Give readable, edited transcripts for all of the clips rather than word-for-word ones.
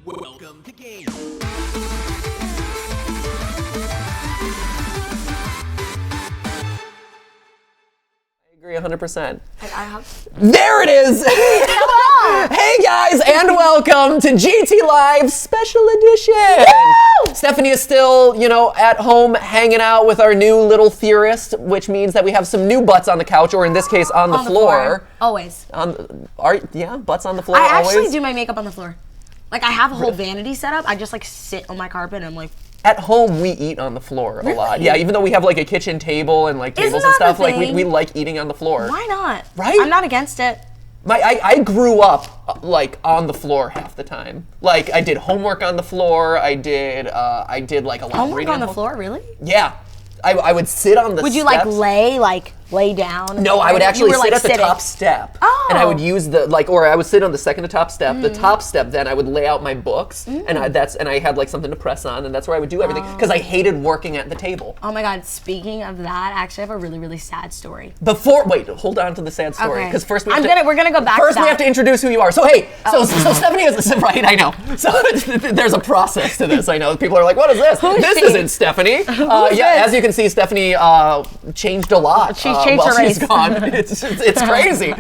Welcome to Game. I agree 100%. There it is! Hey guys, and welcome to GTLive Special Edition! Woo! Stephanie is still, at home hanging out with our new little theorist, which means that we have some new butts on the couch, or in this case, on the floor. Always. Butts on the floor I always? actually do my makeup on the floor. Like, I have a whole vanity set up. I just, sit on my carpet and I'm like... At home, we eat on the floor a lot. Yeah, even though we have, a kitchen table and, tables Isn't and stuff, that the thing? we like eating on the floor. Why not? Right? I'm not against it. I grew up, on the floor half the time. I did homework on the floor. I did, a lot of Homework reading on the floor, really? Yeah. I would sit on the steps. Would you, lay down? No, I would actually sit at the top step. Oh. And I would use or I would sit on the second to top step. The top step, then I would lay out my books, and I had something to press on, and that's where I would do everything, because I hated working at the table. Oh my God, speaking of that, actually I have a really, really sad story. Wait, hold on to the sad story, because first we're gonna go back First to that. we have to introduce who you are. So hey, so Stephanie is, right, I know. So there's a process to this, I know. People are like, what is this? This isn't Stephanie. As you can see, Stephanie changed a lot. She's changed her she's race. gone. It's crazy.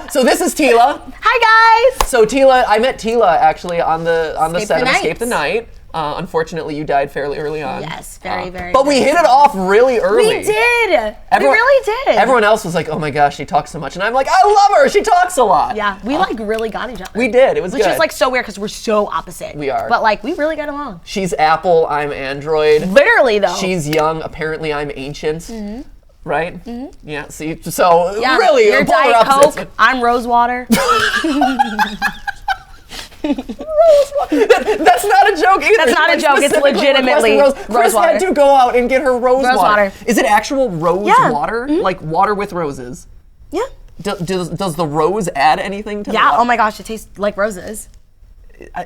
So this is Teala. Hi guys! So Teala, I met Teala actually on the set of Escape the Night. Unfortunately, you died fairly early on. Yes, very. But we hit it off really early. We did. We really did. Everyone else was like, "Oh my gosh, she talks so much," and I'm like, "I love her. She talks a lot." Yeah, we really got each other. We did. It was good. Which is so weird because we're so opposite. We are. But we really got along. She's Apple. I'm Android. Literally though. She's young. Apparently, I'm ancient. Mm-hmm. Right? Mm-hmm. Yeah. See. So really, you're polar Diet opposites. Coke. I'm Rosewater. That's not a joke either. That's not a joke. It's legitimately Chris had to go out and get her rose water. Is it actual rose water? Mm-hmm. Like water with roses? Yeah. Does the rose add anything to the water? Oh my gosh, it tastes like roses.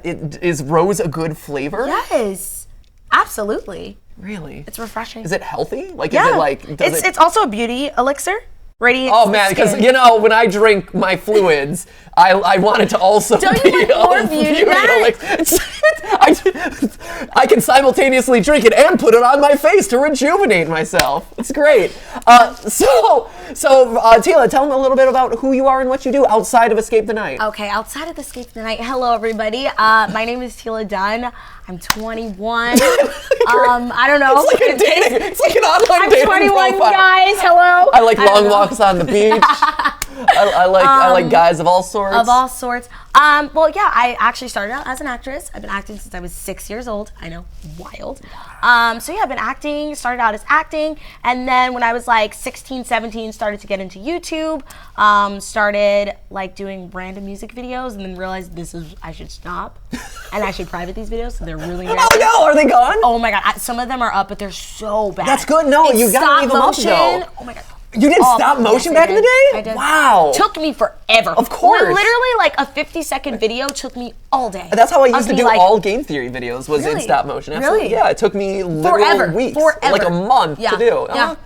Is rose a good flavor? Yes. Absolutely. Really? It's refreshing. Is it healthy? Is it it's also a beauty elixir. Radiates oh man, because when I drink my fluids, I want it to also Don't be you like more beauty elixir. I can simultaneously drink it and put it on my face to rejuvenate myself. It's great. So Teala, tell them a little bit about who you are and what you do outside of Escape the Night. Okay, outside of Escape the Night, hello everybody. My name is Teala Dunn. I'm 21. I don't know. It's like an online dating I'm 21, profile. guys. Hello. I like long walks on the beach. I like guys of all sorts. Of all sorts. I actually started out as an actress. I've been acting since I was 6 years old. I know, wild. I've been acting, started out as acting, and then when I was 16, 17, started to get into YouTube, started doing random music videos, and then realized I should stop, and I should private these videos, so they're really random. Oh no, are they gone? Oh my God, some of them are up, but they're so bad. That's good, no, you gotta leave them up though. Oh my God. You did stop motion back in the day? I did. Wow. Took me forever. Of course. Literally a 50-second video took me all day. That's how I used to do all game theory videos, was in stop motion. Absolutely. Really? Yeah, it took me literal weeks. Like a month to do. Yeah.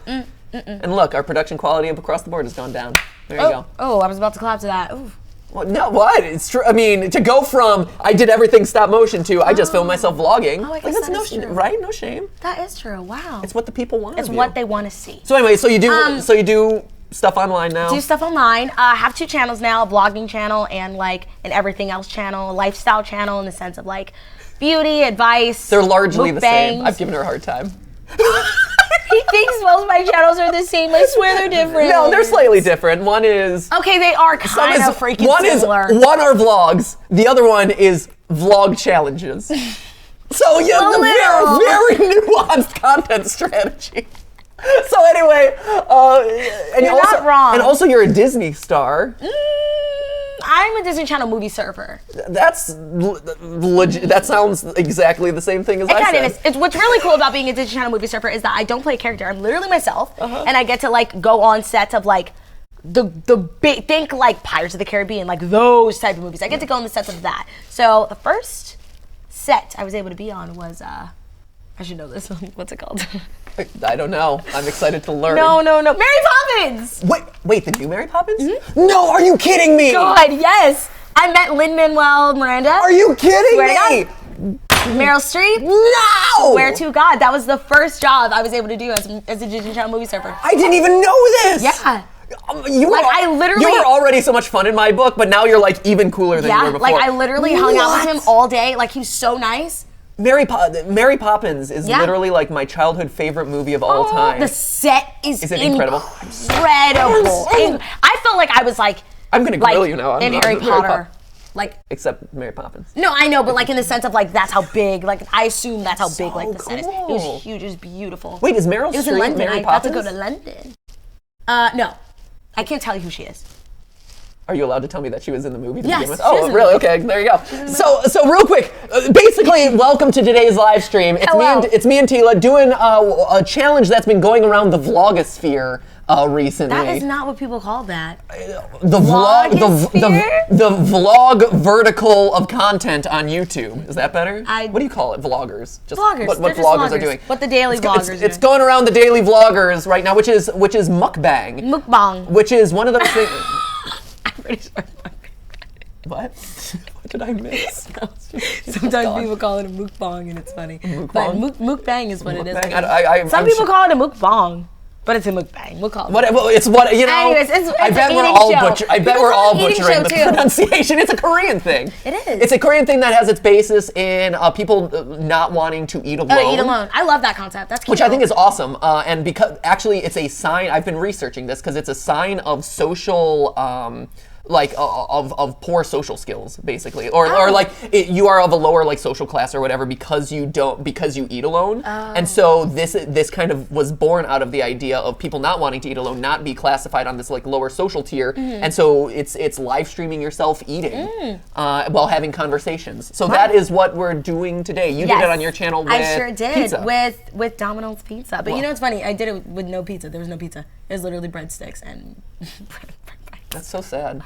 And look, our production quality up across the board has gone down. There you go. Oh, I was about to clap to that. Ooh. Well, no, what? It's true. I mean, to go from I did everything stop motion to I just filmed myself vlogging. Oh, I guess that's true. Right? No shame. That is true. Wow. It's what the people want. It's what they want to see. So anyway, so you do stuff online now? Do stuff online. I have 2 channels now, a vlogging channel and an everything else channel, a lifestyle channel in the sense of beauty, advice. They're largely the same. mukbangs. I've given her a hard time. He thinks most of my channels are the same. I swear they're different. No, they're slightly different. One is... Okay, they are kind of freaking similar. One are vlogs. The other one is vlog challenges. So yeah, very nuanced content strategy. So anyway, and you're not wrong. And also you're a Disney star. I'm a Disney Channel movie surfer. That's legit. That sounds exactly the same thing as I said. It's what's really cool about being a Disney Channel movie surfer is that I don't play a character. I'm literally myself, and I get to go on sets of the big Pirates of the Caribbean, those type of movies. I get to go on the sets of that. So the first set I was able to be on was I should know this. What's it called? I don't know. I'm excited to learn. No. Mary Poppins! Wait, the new Mary Poppins? Mm-hmm. No, are you kidding me? God, yes. I met Lin-Manuel Miranda. Are you kidding me? Meryl Streep. No! Where to God? That was the first job I was able to do as a Disney Channel movie surfer. I didn't even know this. Yeah. You were already so much fun in my book, but now you're like even cooler than you were before. Like I literally hung out with him all day. Like he was so nice. Mary Poppins is literally like my childhood favorite movie of all time. The set is incredible? I felt like I was like I'm gonna grill you now. in Harry Potter. Like except Mary Poppins. No, I know, but like in the sense of like that's how big. Like I assume that's how big like the set is. It was huge. It was beautiful. Wait, is Meryl Streep? It was in London. Mary I Poppins? got to go to London. No, I can't tell you who she is. Are you allowed to tell me that she was in the movie to yes, begin with? Oh, really? Okay, there you go. So real quick, basically, welcome to today's live stream. It's me and Teala doing a challenge that's been going around the vlogosphere recently. That is not what people call that. The vlog vertical of content on YouTube. Is that better? What do you call it? Vloggers. Just vloggers. What vloggers are doing. What the daily vloggers are doing. It's going around the daily vloggers right now, which is mukbang. Mukbang. Which is one of those things. What? What did I miss? Sometimes people call it a mukbang and it's funny. But mukbang is what it is. Some people call it a mukbang, but it's a mukbang. We'll call it. Anyways, I bet we're all butchering the pronunciation. It's a Korean thing. It is. It's a Korean thing that has its basis in people not wanting to eat alone. Eat alone. I love that concept. That's cute. Which I think is awesome. And because actually it's a sign. I've been researching this because it's a sign of social. Of poor social skills, basically, or you are of a lower like social class or whatever because you eat alone, and so this kind of was born out of the idea of people not wanting to eat alone, not be classified on this like lower social tier, and so it's live streaming yourself eating while having conversations. So that is what we're doing today. You did it on your channel with I sure did pizza. with Domino's Pizza, but you know what's funny? I did it with no pizza. There was no pizza. It was literally breadsticks and. That's so sad.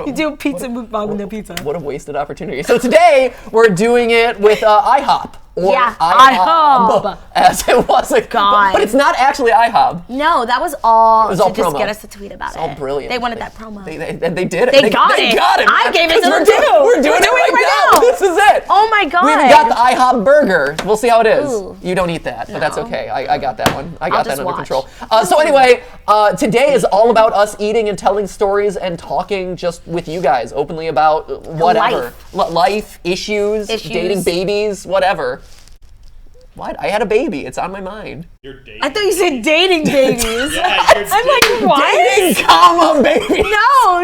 You do a pizza mukbang with no pizza. What a wasted opportunity. So today, we're doing it with IHOP. Or IHOP. As it was. But it's not actually IHOP. No, that was all to promo. just get us to tweet about it. It's all brilliant. They wanted that promo. They did it. They got it. I gave it to them too. We're doing it right now. This is it. Oh my God. We even got the IHOP burger. We'll see how it is. Ooh. You don't eat that, but that's okay. I got that one. I got that under control. So anyway, today is all about us eating and telling stories and talking just with you guys openly about whatever. Life, issues, dating babies, whatever. What? I had a baby. It's on my mind. You're dating. I thought you said dating babies. I'm like, what? Dating, comma, baby. No.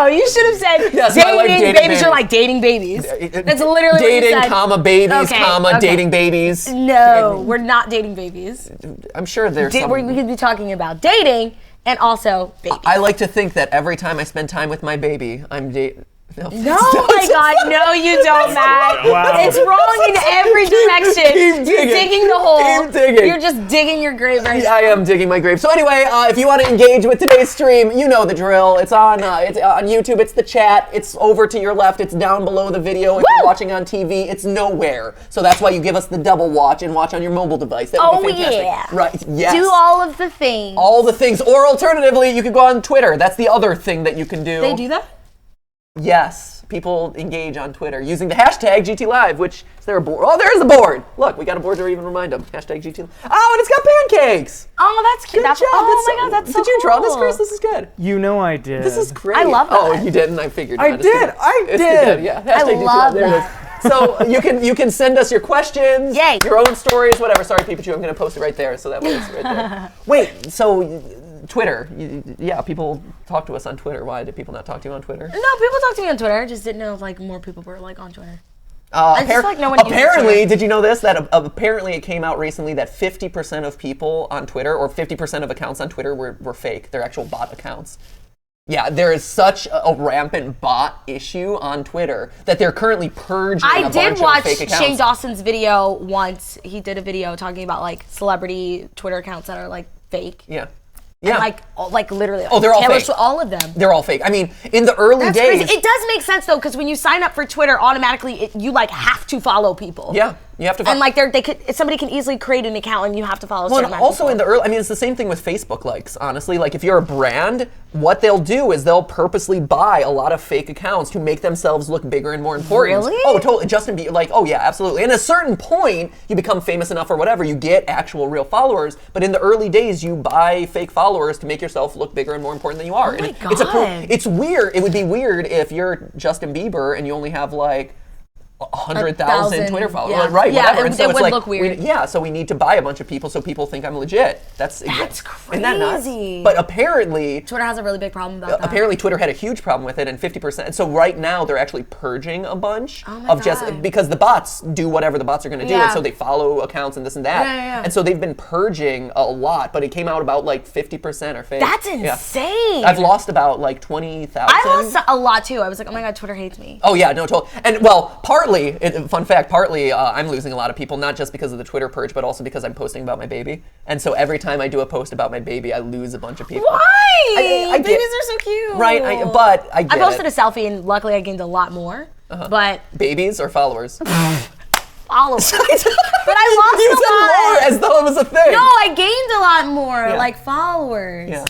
You should have said dating babies. You're like dating babies. That's literally dating, what you said. comma, babies, comma, dating babies. No, we're not dating babies. I'm sure there's some. We could be talking about dating and also babies. I like to think that every time I spend time with my baby, I'm dating. No, my God, no, you don't, Matt. Wow. It's wrong in every direction. You're digging the hole. Keep digging. You're just digging your grave right now. I am digging my grave. So anyway, if you want to engage with today's stream, you know the drill. It's on YouTube. It's the chat. It's over to your left. It's down below the video. If you're watching on TV, it's nowhere. So that's why you give us the double watch and watch on your mobile device. That would be fantastic. Yeah. Right. Yes. Do all of the things. All the things. Or alternatively, you could go on Twitter. That's the other thing that you can do. They do that? Yes, people engage on Twitter using the hashtag GTLive, which is there a board? Oh, there's the board. Look, we got a board to even remind them. Hashtag GTLive. Oh, and it's got pancakes. Oh, that's cute. Good job. Oh my God, that's so cool. Did you draw this, Chris? This is good. You know I did. This is great. I love that. Oh, you didn't? I figured. I did. Yeah. Hashtag I love GTLive. There it is. So you can send us your questions, your own stories, whatever. Sorry, Pikachu, I'm going to post it right there, so that way it's right there. Wait, so Twitter, people talk to us on Twitter. Why did people not talk to you on Twitter? No, people talk to me on Twitter. I just didn't know if like more people were like on Twitter. Apparently, did you know this? That apparently it came out recently that 50% of people on Twitter, or 50% of accounts on Twitter were fake. They're actual bot accounts. Yeah, there is such a rampant bot issue on Twitter that they're currently purging a bunch of fake accounts. I did watch Shane Dawson's video once. He did a video talking about like celebrity Twitter accounts that are like fake. Yeah. Yeah. And like literally. Oh, they're all fake. All of them. They're all fake. I mean, in the early days. Crazy. It does make sense though, because when you sign up for Twitter, automatically you like have to follow people. Yeah. You have to and like somebody can easily create an account and you have to follow. Well, and also in the early, I mean, it's the same thing with Facebook likes. Honestly, like if you're a brand, what they'll do is they'll purposely buy a lot of fake accounts to make themselves look bigger and more important. Really? Oh, totally. Justin Bieber, like, oh yeah, absolutely. And at a certain point, you become famous enough or whatever, you get actual real followers. But in the early days, you buy fake followers to make yourself look bigger and more important than you are. Oh my God. It's weird. It would be weird if you're Justin Bieber and you only have like 100,000 Twitter followers, yeah. right? Yeah, whatever. it would look weird. So we need to buy a bunch of people so people think I'm legit. That's crazy. Isn't that nuts? But apparently, Twitter has a really big problem about that. Apparently, Twitter had a huge problem with it, and 50%. So right now, they're actually purging a bunch of just because the bots do whatever the bots are going to do, and so they follow accounts and this and that. Yeah. And so they've been purging a lot, but it came out about like 50% are fake. That's insane. Yeah. I've lost about like 20,000. I lost a lot too. I was like, oh my God, Twitter hates me. Oh yeah, no, totally. And well, fun fact, partly I'm losing a lot of people, not just because of the Twitter purge, but also because I'm posting about my baby. And so every time I do a post about my baby, I lose a bunch of people. Why? Babies are so cute. Right, I get I posted a selfie and luckily I gained a lot more. But babies or followers? Followers. But I lost you a said lot. more as though it was a thing. No, I gained a lot more, like followers. Yeah.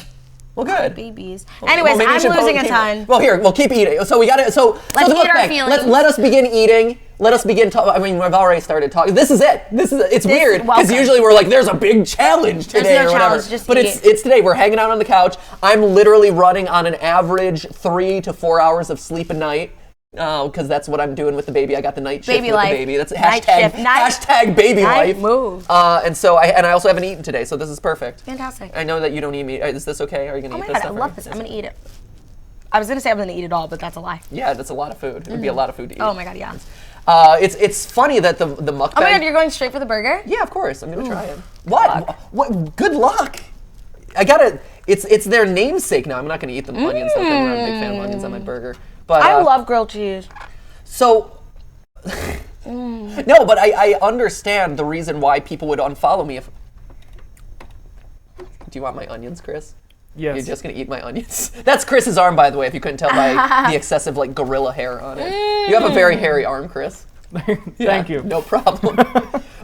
Well, good. Babies. Anyways, maybe you I'm should losing a keep- ton. Well, here, we'll keep eating. So we got to. So Let's the eat our mukbang. feelings. Let us begin eating. Let us begin talking. I mean, we've already started talking. This is it. It's weird because usually we're like, there's a big challenge today There's no or whatever. challenge, just but eat. it's today. We're hanging out on the couch. I'm literally running on an average 3 to 4 hours of sleep a night. Because that's what I'm doing with the baby. I got the night shift Baby with life. the baby. That's Night shift. hashtag baby Night life. move. And so I also haven't eaten today, so this is perfect. Fantastic. I know that you don't eat meat. Is this okay? Are you gonna Oh eat my this God, I stuff? love this. I'm gonna eat it. I was gonna say I'm gonna eat it all, but that's a lie. Yeah, that's a lot of food. It would be a lot of food to eat. Oh my God, yeah. It's funny that the mukbang. Oh my God, you're going straight for the burger? Yeah, of course. I'm gonna try it. What? Good luck. I gotta. It's their namesake now. I'm not gonna eat the onions. I'm not a big fan of onions on my burger. But I love grilled cheese. So. No, but I understand the reason why people would unfollow me if. Do you want my onions, Chris? Yes. You're just gonna eat my onions. That's Chris's arm, by the way, if you couldn't tell by the excessive like gorilla hair on it. You have a very hairy arm, Chris. Thank you. No problem.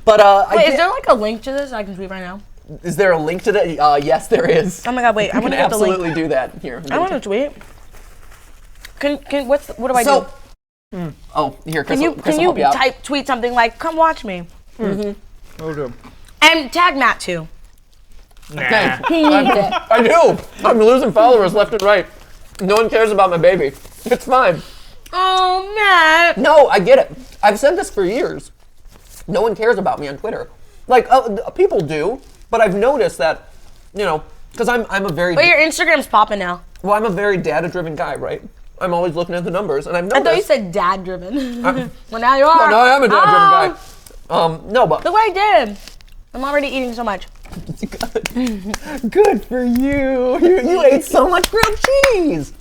But Wait, is there like a link to this I can tweet right now? Is there a link to that? Yes, there is. Oh my God, wait, I You want can to get the link. absolutely do that. Here. I want to tweet. What do I do? Oh, here, Chris. Can you Chris will help you out. tweet something like, come watch me? Okay. And tag Matt too. Nah. He needs it. I do. I'm losing followers left and right. No one cares about my baby. It's fine. Oh, Matt. No, I get it. I've said this for years. No one cares about me on Twitter. Like, people do, but I've noticed that, because I'm a very... But your Instagram's popping now. Well, I'm a very data-driven guy, right? I'm always looking at the numbers, and I've noticed... I thought you said dad-driven. Well, now you are. No, I am a dad-driven guy. No, but... Look what I did. I'm already eating so much. Good for you. You ate so much grilled cheese.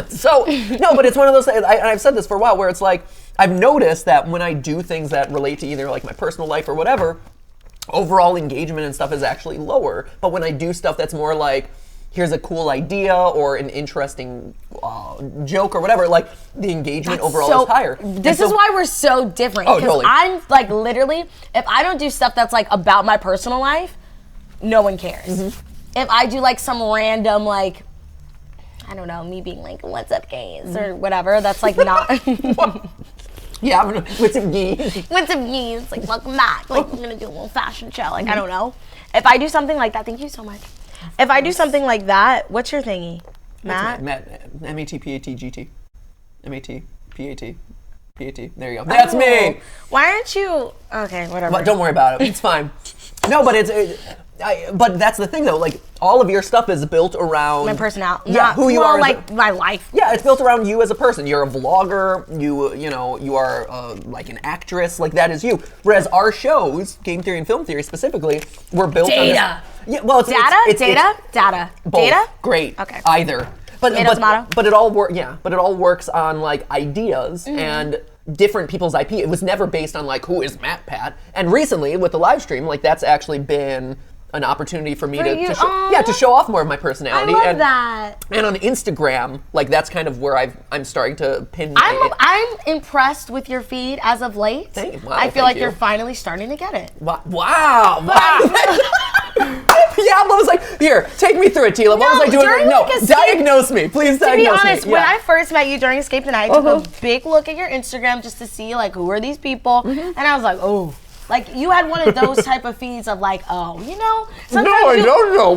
So, no, but it's one of those things, and I've said this for a while, where it's like, I've noticed that when I do things that relate to either like my personal life or whatever, overall engagement and stuff is actually lower. But when I do stuff that's more like, here's a cool idea or an interesting joke or whatever, like the engagement overall is higher. This is why we're so different. Oh, totally. I'm like literally, if I don't do stuff that's like about my personal life, no one cares. Mm-hmm. If I do like some random like, I don't know, me being like, what's up gays or whatever, that's like not. Yeah, what's up, geez? What's up gays? Like welcome back. Like we're gonna do a little fashion show. Like I don't know. If I do something like that, thank you so much. If I do something like that, what's your thingy? Matt? Matt, M-A-T-P-A-T-G-T. M-A-T-P-A-T. There you go. That's me! Why aren't you... Okay, whatever. But don't worry about it. It's fine. No, but but that's the thing, though. Like, all of your stuff is built around... My personality. Yeah, who you are. Like, my life. Yeah, it's built around you as a person. You're a vlogger. You are like an actress. Like, that is you. Whereas our shows, Game Theory and Film Theory specifically, were built on... Data. Yeah, well, it's... Data? Both. Data? Great. Okay. Either. But it all works on like ideas and different people's IP. It was never based on like who is Matt Pat. And recently with the live stream, like that's actually been an opportunity for me For you, to show off more of my personality. I love that. And on Instagram, like that's kind of where I'm starting to pin. I'm impressed with your feed as of late. I feel like you're finally starting to get it. Wow. Yeah, I was like, here, take me through it, Teala. What was I doing? No, diagnose me. Please diagnose me. To be honest, when I first met you during Escape the Night, I took a big look at your Instagram just to see, like, who are these people? And I was like, oh. Like, you had one of those type of feeds of, like, oh, you know? No, I don't know.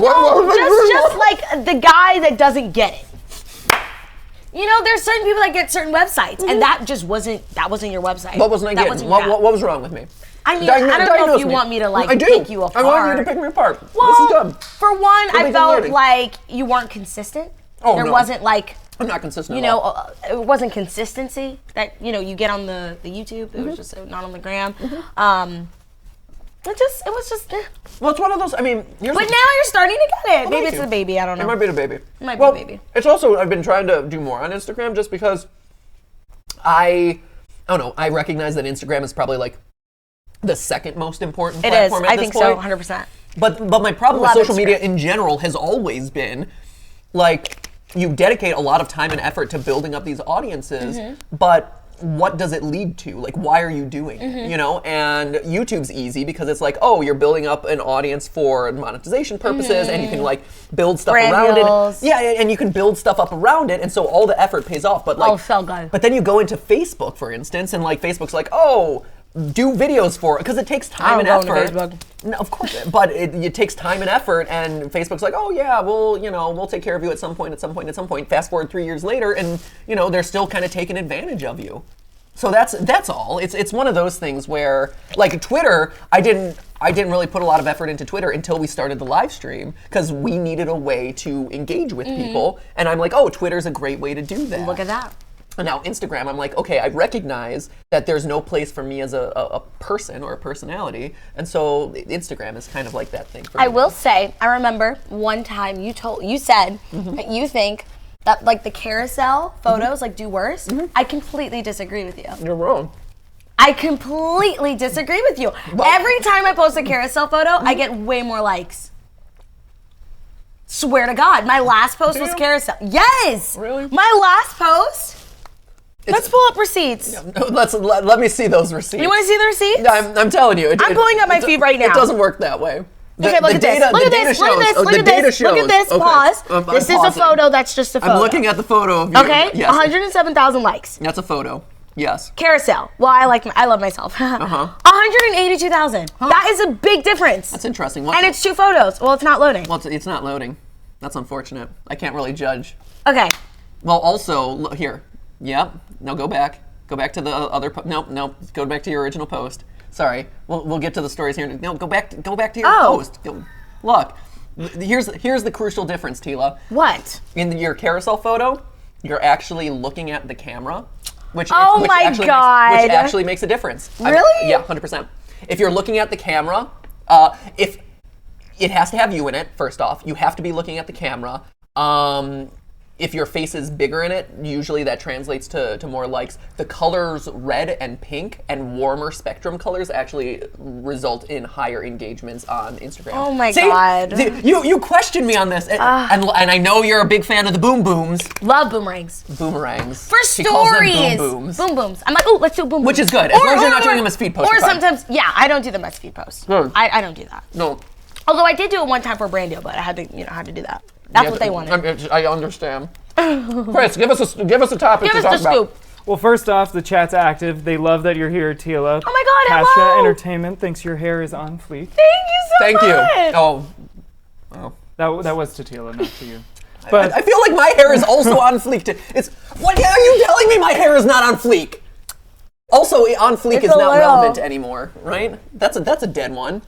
Just like the guy that doesn't get it. You know, there's certain people that get certain websites, and that just wasn't your website. What wasn't I getting? What was wrong with me? I mean, I don't know if you want me to, like, pick you apart. I want you to pick me apart. Well, this is done. For one, I felt like you weren't consistent. There wasn't, like... I'm not consistent You know, it wasn't consistency that, you know, you get on the YouTube. It was just not on the gram. It was just... Well, it's one of those, I mean... But now you're starting to get it. Maybe it's the baby, I don't know. It might be the baby. It might be the baby. It's also, I've been trying to do more on Instagram just because I don't know, I recognize that Instagram is probably like the second most important platform at this point. I think so, 100%. But my problem with social media in general has always been, like, you dedicate a lot of time and effort to building up these audiences, but what does it lead to? Like, why are you doing it? You know, and YouTube's easy because it's like, oh, you're building up an audience for monetization purposes, and you can like build stuff around it. Yeah, and you can build stuff up around it, and so all the effort pays off. But like, so good. But then you go into Facebook, for instance, and like Facebook's like, oh, do videos for it because it takes time and effort. No, of course, but it takes time and effort, and Facebook's like, oh yeah, we'll take care of you at some point. Fast forward 3 years later, and you know they're still kind of taking advantage of you. So that's all. It's one of those things where, like Twitter, I didn't really put a lot of effort into Twitter until we started the live stream because we needed a way to engage with people, and I'm like, oh, Twitter's a great way to do that. Look at that. And now Instagram, I'm like, okay, I recognize that there's no place for me as a person or a personality, and so Instagram is kind of like that thing for me. I will say, I remember one time you said that you think that like the carousel photos like do worse. I completely disagree with you. You're wrong. I completely disagree with you. Well, every time I post a carousel photo, I get way more likes. Swear to God, my last post was carousel. Yes. Really? My last post. Let's pull up receipts. Yeah, let me see those receipts. You want to see the receipts? No, I'm telling you. I'm pulling up my feed right now. It doesn't work that way. Okay, look at this. Look at this. Look at this. Pause. This is a photo. That's just a photo. I'm looking at the photo of you. Okay. Yes. 107,000 likes. That's a photo. Yes. Carousel. Well, I love myself. 182,000. That is a big difference. That's interesting. And it's two photos. Well, it's not loading. Well, it's not loading. That's unfortunate. I can't really judge. Okay. Well, also here. Yep. No, go back. Go back to the other. No. Go back to your original post. Sorry. We'll get to the stories here. No, go back to your post. Look. Here's the crucial difference, Teala. What? In your carousel photo, you're actually looking at the camera, which actually makes a difference. Really? Yeah, 100%. If you're looking at the camera, if it has to have you in it, first off, you have to be looking at the camera. If your face is bigger in it, usually that translates to more likes. The colors red and pink and warmer spectrum colors actually result in higher engagements on Instagram. Oh my God. You questioned me on this, and I know you're a big fan of the boom booms. Love boomerangs. Boomerangs. For she stories. Calls them boom booms. Boom booms. I'm like, oh, let's do boom booms. Which is good, as long as you're not doing them as feed posts. Or sometimes, yeah, I don't do them as feed posts. I don't do that. No. Although I did do it one time for a brand deal, but I had to do that. That's what they wanted. I understand. Chris, give us a topic to talk about. Scoop. Well, first off, the chat's active. They love that you're here, Teala. Oh my God, Passionate hello. Entertainment thinks your hair is on fleek. Thank you so much. Thank you. Oh. That was to Teala, not to you. But I feel like my hair is also on fleek. What are you telling me? My hair is not on fleek. Also, on fleek is not relevant anymore, right? That's a dead one.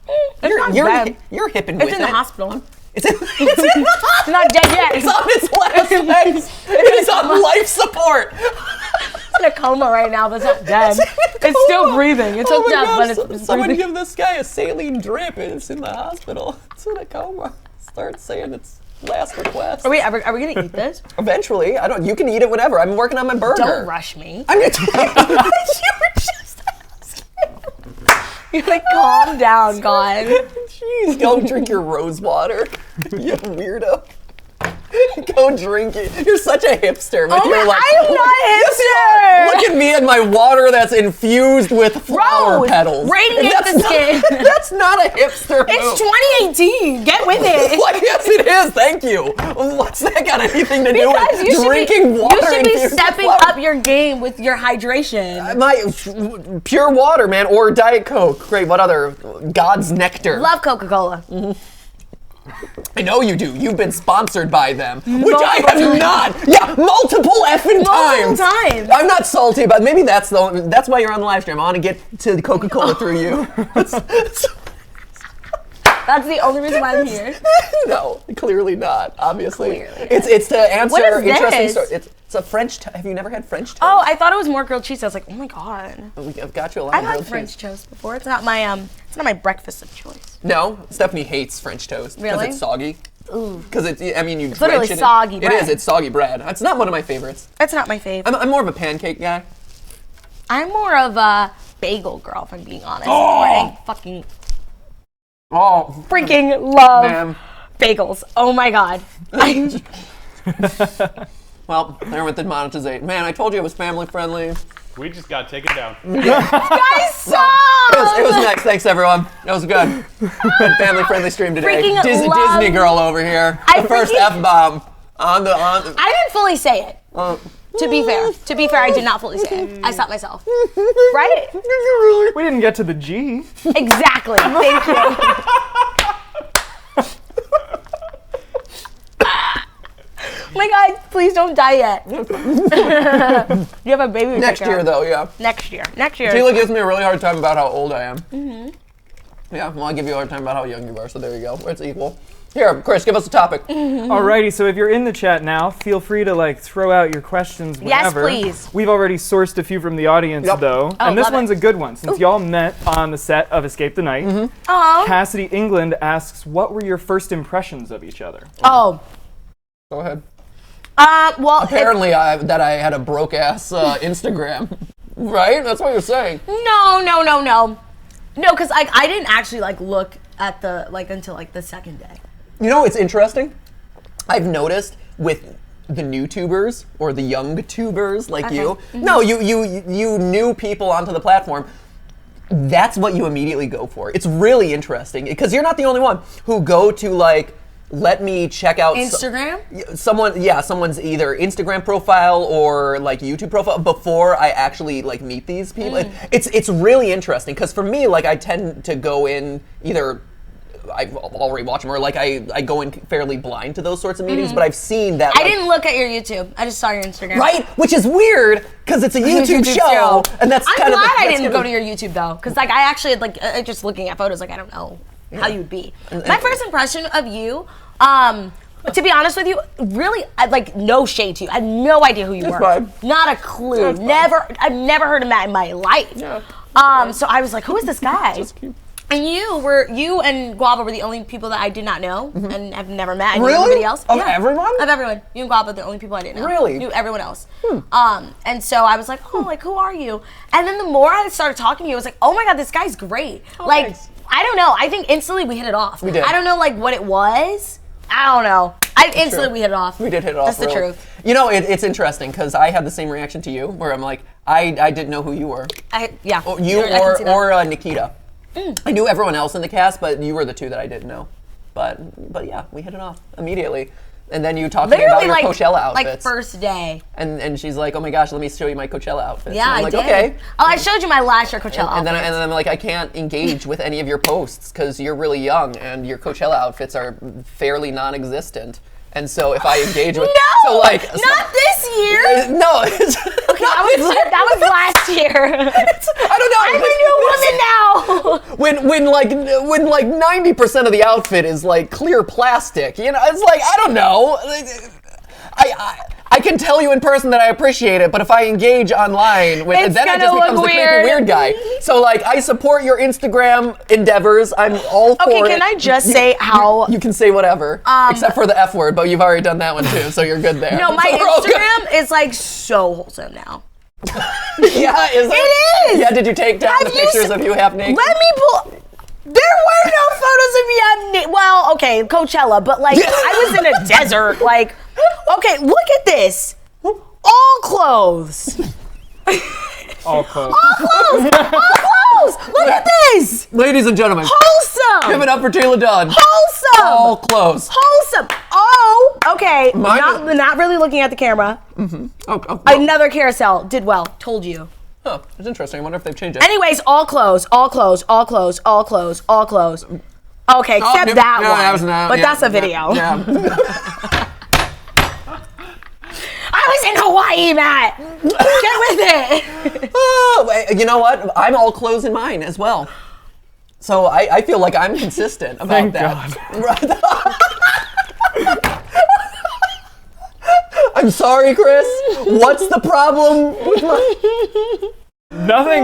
You're hip and with it. It's in the hospital. It's in the hospital. It's not dead yet. It's on its last legs. It's on life support. It's in a coma right now, but it's not dead. It's still breathing. It's up death, but it's someone breathing. give this guy a saline drip and it's in the hospital. It's in a coma. Start saying its last request. Are we gonna eat this? Eventually. You can eat it whenever. I'm working on my burger. Don't rush me. I'm gonna you were just asking. You're like, calm down, God. Jeez, go drink your rose water. You weirdo. Go drink it. You're such a hipster. With your, like, I am not a Yes, you are. Look at me and my water that's infused with flower Rose, petals. radiate That's the not- skin. That's not a hipster move. It's 2018. Get with it. Like, yes, it is. Thank you. What's that got anything to do Because with you drinking water? You should be infused with stepping flower? up your game with your hydration. My pure water, man, or Diet Coke. Great. What other? God's nectar. Love Coca-Cola. I know you do. You've been sponsored by them, which Multiple I have times. not. Yeah, multiple effing times. times. I'm not salty, but maybe that's why you're on the live stream. I want to get to Coca-Cola through you. That's the only reason why I'm here. No, clearly not. Obviously, Clearly it's to answer What is interesting this? stories. It's a French. Have you never had French toast? Oh, I thought it was more grilled cheese. I was like, oh my god. I've got you a lot I've of had grilled French cheese. toast before. It's not my breakfast of choice. No, Stephanie hates French toast because Really? it's soggy. Because it's, I mean, you literally drench it in- soggy It bread. is. It's soggy bread. It's not one of my favorites. That's not my fave. I'm more of a pancake guy. I'm more of a bagel girl, if I'm being honest. Oh! I fucking Oh, freaking love man. bagels. Oh my god. Well, there went the monetization. Man, I told you it was family friendly. We just got taken down. Guys, stop! It was nice. Thanks, everyone. It was good. Good family friendly stream today. Freaking love- Disney girl over here. I The first freaking- F-bomb on the. I didn't fully say it. To be fair, I did not fully say it. I stopped myself. Right? We didn't get to the G. Exactly. Thank you. Oh my god, please don't die yet. You have a baby to Next take care year, of. though, yeah. Next year. Sheila gives me a really hard time about how old I am. Mm-hmm. Yeah, well, I give you a hard time about how young you are, so there you go. It's equal. Here, Chris, give us a topic. Alrighty, so if you're in the chat now, feel free to throw out your questions Yes, whenever. please. We've already sourced a few from the audience Yep. though, Oh, and this love it. one's a good one since y'all met on the set of Escape the Night. Oh. Cassidy England asks, "What were your first impressions of each other?" Oh. Go ahead. Well, Apparently, I had a broke-ass Instagram. Right? That's what you're saying. no. No, because I didn't actually look at the until the second day. You know, it's interesting. I've noticed with the new tubers or the young tubers like you. Mm-hmm. No, you new people onto the platform. That's what you immediately go for. It's really interesting because you're not the only one who go to let me check out Instagram? someone's either Instagram profile or YouTube profile before I actually meet these people. It's really interesting because for me, I tend to go in either I've already watched them or I go in fairly blind to those sorts of meetings, but I've seen that. I didn't look at your YouTube. I just saw your Instagram. Right, which is weird because it's a YouTube show, and that's I'm kind glad of. I didn't go to your YouTube though, because I actually had just looking at photos, I don't know how you'd be. My first impression of you, to be honest with you, really, no shade to you. I had no idea who you were. fine. Not a clue. I've never heard of that in my life. Yeah. So I was like, who is this guy? Just cute. And you and Guava were the only people that I did not know and have never met. I knew Really? everybody else. Of everyone? Of everyone. You and Guava are the only people I didn't know. Really? Knew everyone else. And so I was like, who are you? And then the more I started talking to you, I was like, oh my god, this guy's great. Thanks. I don't know. I think instantly we hit it off. We did. I don't know what it was. I don't know. Instantly we hit it off. We did hit it off. That's the really. truth. You know, it's interesting because I had the same reaction to you, where I'm like, I didn't know who you were. Yeah. You I can see that. or Nikita. I knew everyone else in the cast, but you were the two that I didn't know. But yeah, we hit it off immediately. And then you talked to me about literally your Coachella outfits. first day. And she's like, oh my gosh, let me show you my Coachella outfits. Yeah, and I'm I like, did. okay. Oh, I showed you my last year Coachella And then outfits. I'm like, I can't engage with any of your posts because you're really young and your Coachella outfits are fairly non-existent. And so if I engage with not this year. No, it's That was last year. I don't know. I'm a new woman now. When 90% of the outfit is clear plastic, it's I don't know. I can tell you in person that I appreciate it, but if I engage online, It's then I gonna just look becomes the creepy weird. weird guy. So I support your Instagram endeavors. I'm all for it. Okay, can I just say how? You can say whatever, except for the F word, but you've already done that one too, so you're good there. No, my So we're all good. Instagram is so wholesome now. Yeah, is it? It is. Yeah, did you take down the Have you pictures se- of you half naked? Let me pull. There were no photos of me at well, okay, Coachella, but like I was in a desert. Like, okay, look at this. All clothes. All clothes. All clothes. All clothes. Look at this. Ladies and gentlemen, Wholesome. give it up for Teala Dunn. Wholesome. All close. Wholesome. Oh, okay. Mine Not really looking at the camera. Oh, Another carousel. Did well. Told you. huh, that's interesting. I wonder if they've changed it. Anyways, all clothes. All clothes. All clothes. All clothes. All clothes. Okay, except no, that no, one. that was not- but yeah, that's a video. Yeah. I was in Hawaii, Matt. Get with it. Oh, you know what? I'm all clothes in mine as well. So I feel like I'm consistent about Thank that. God. Right. I'm sorry, Chris. What's the problem with my... Nothing.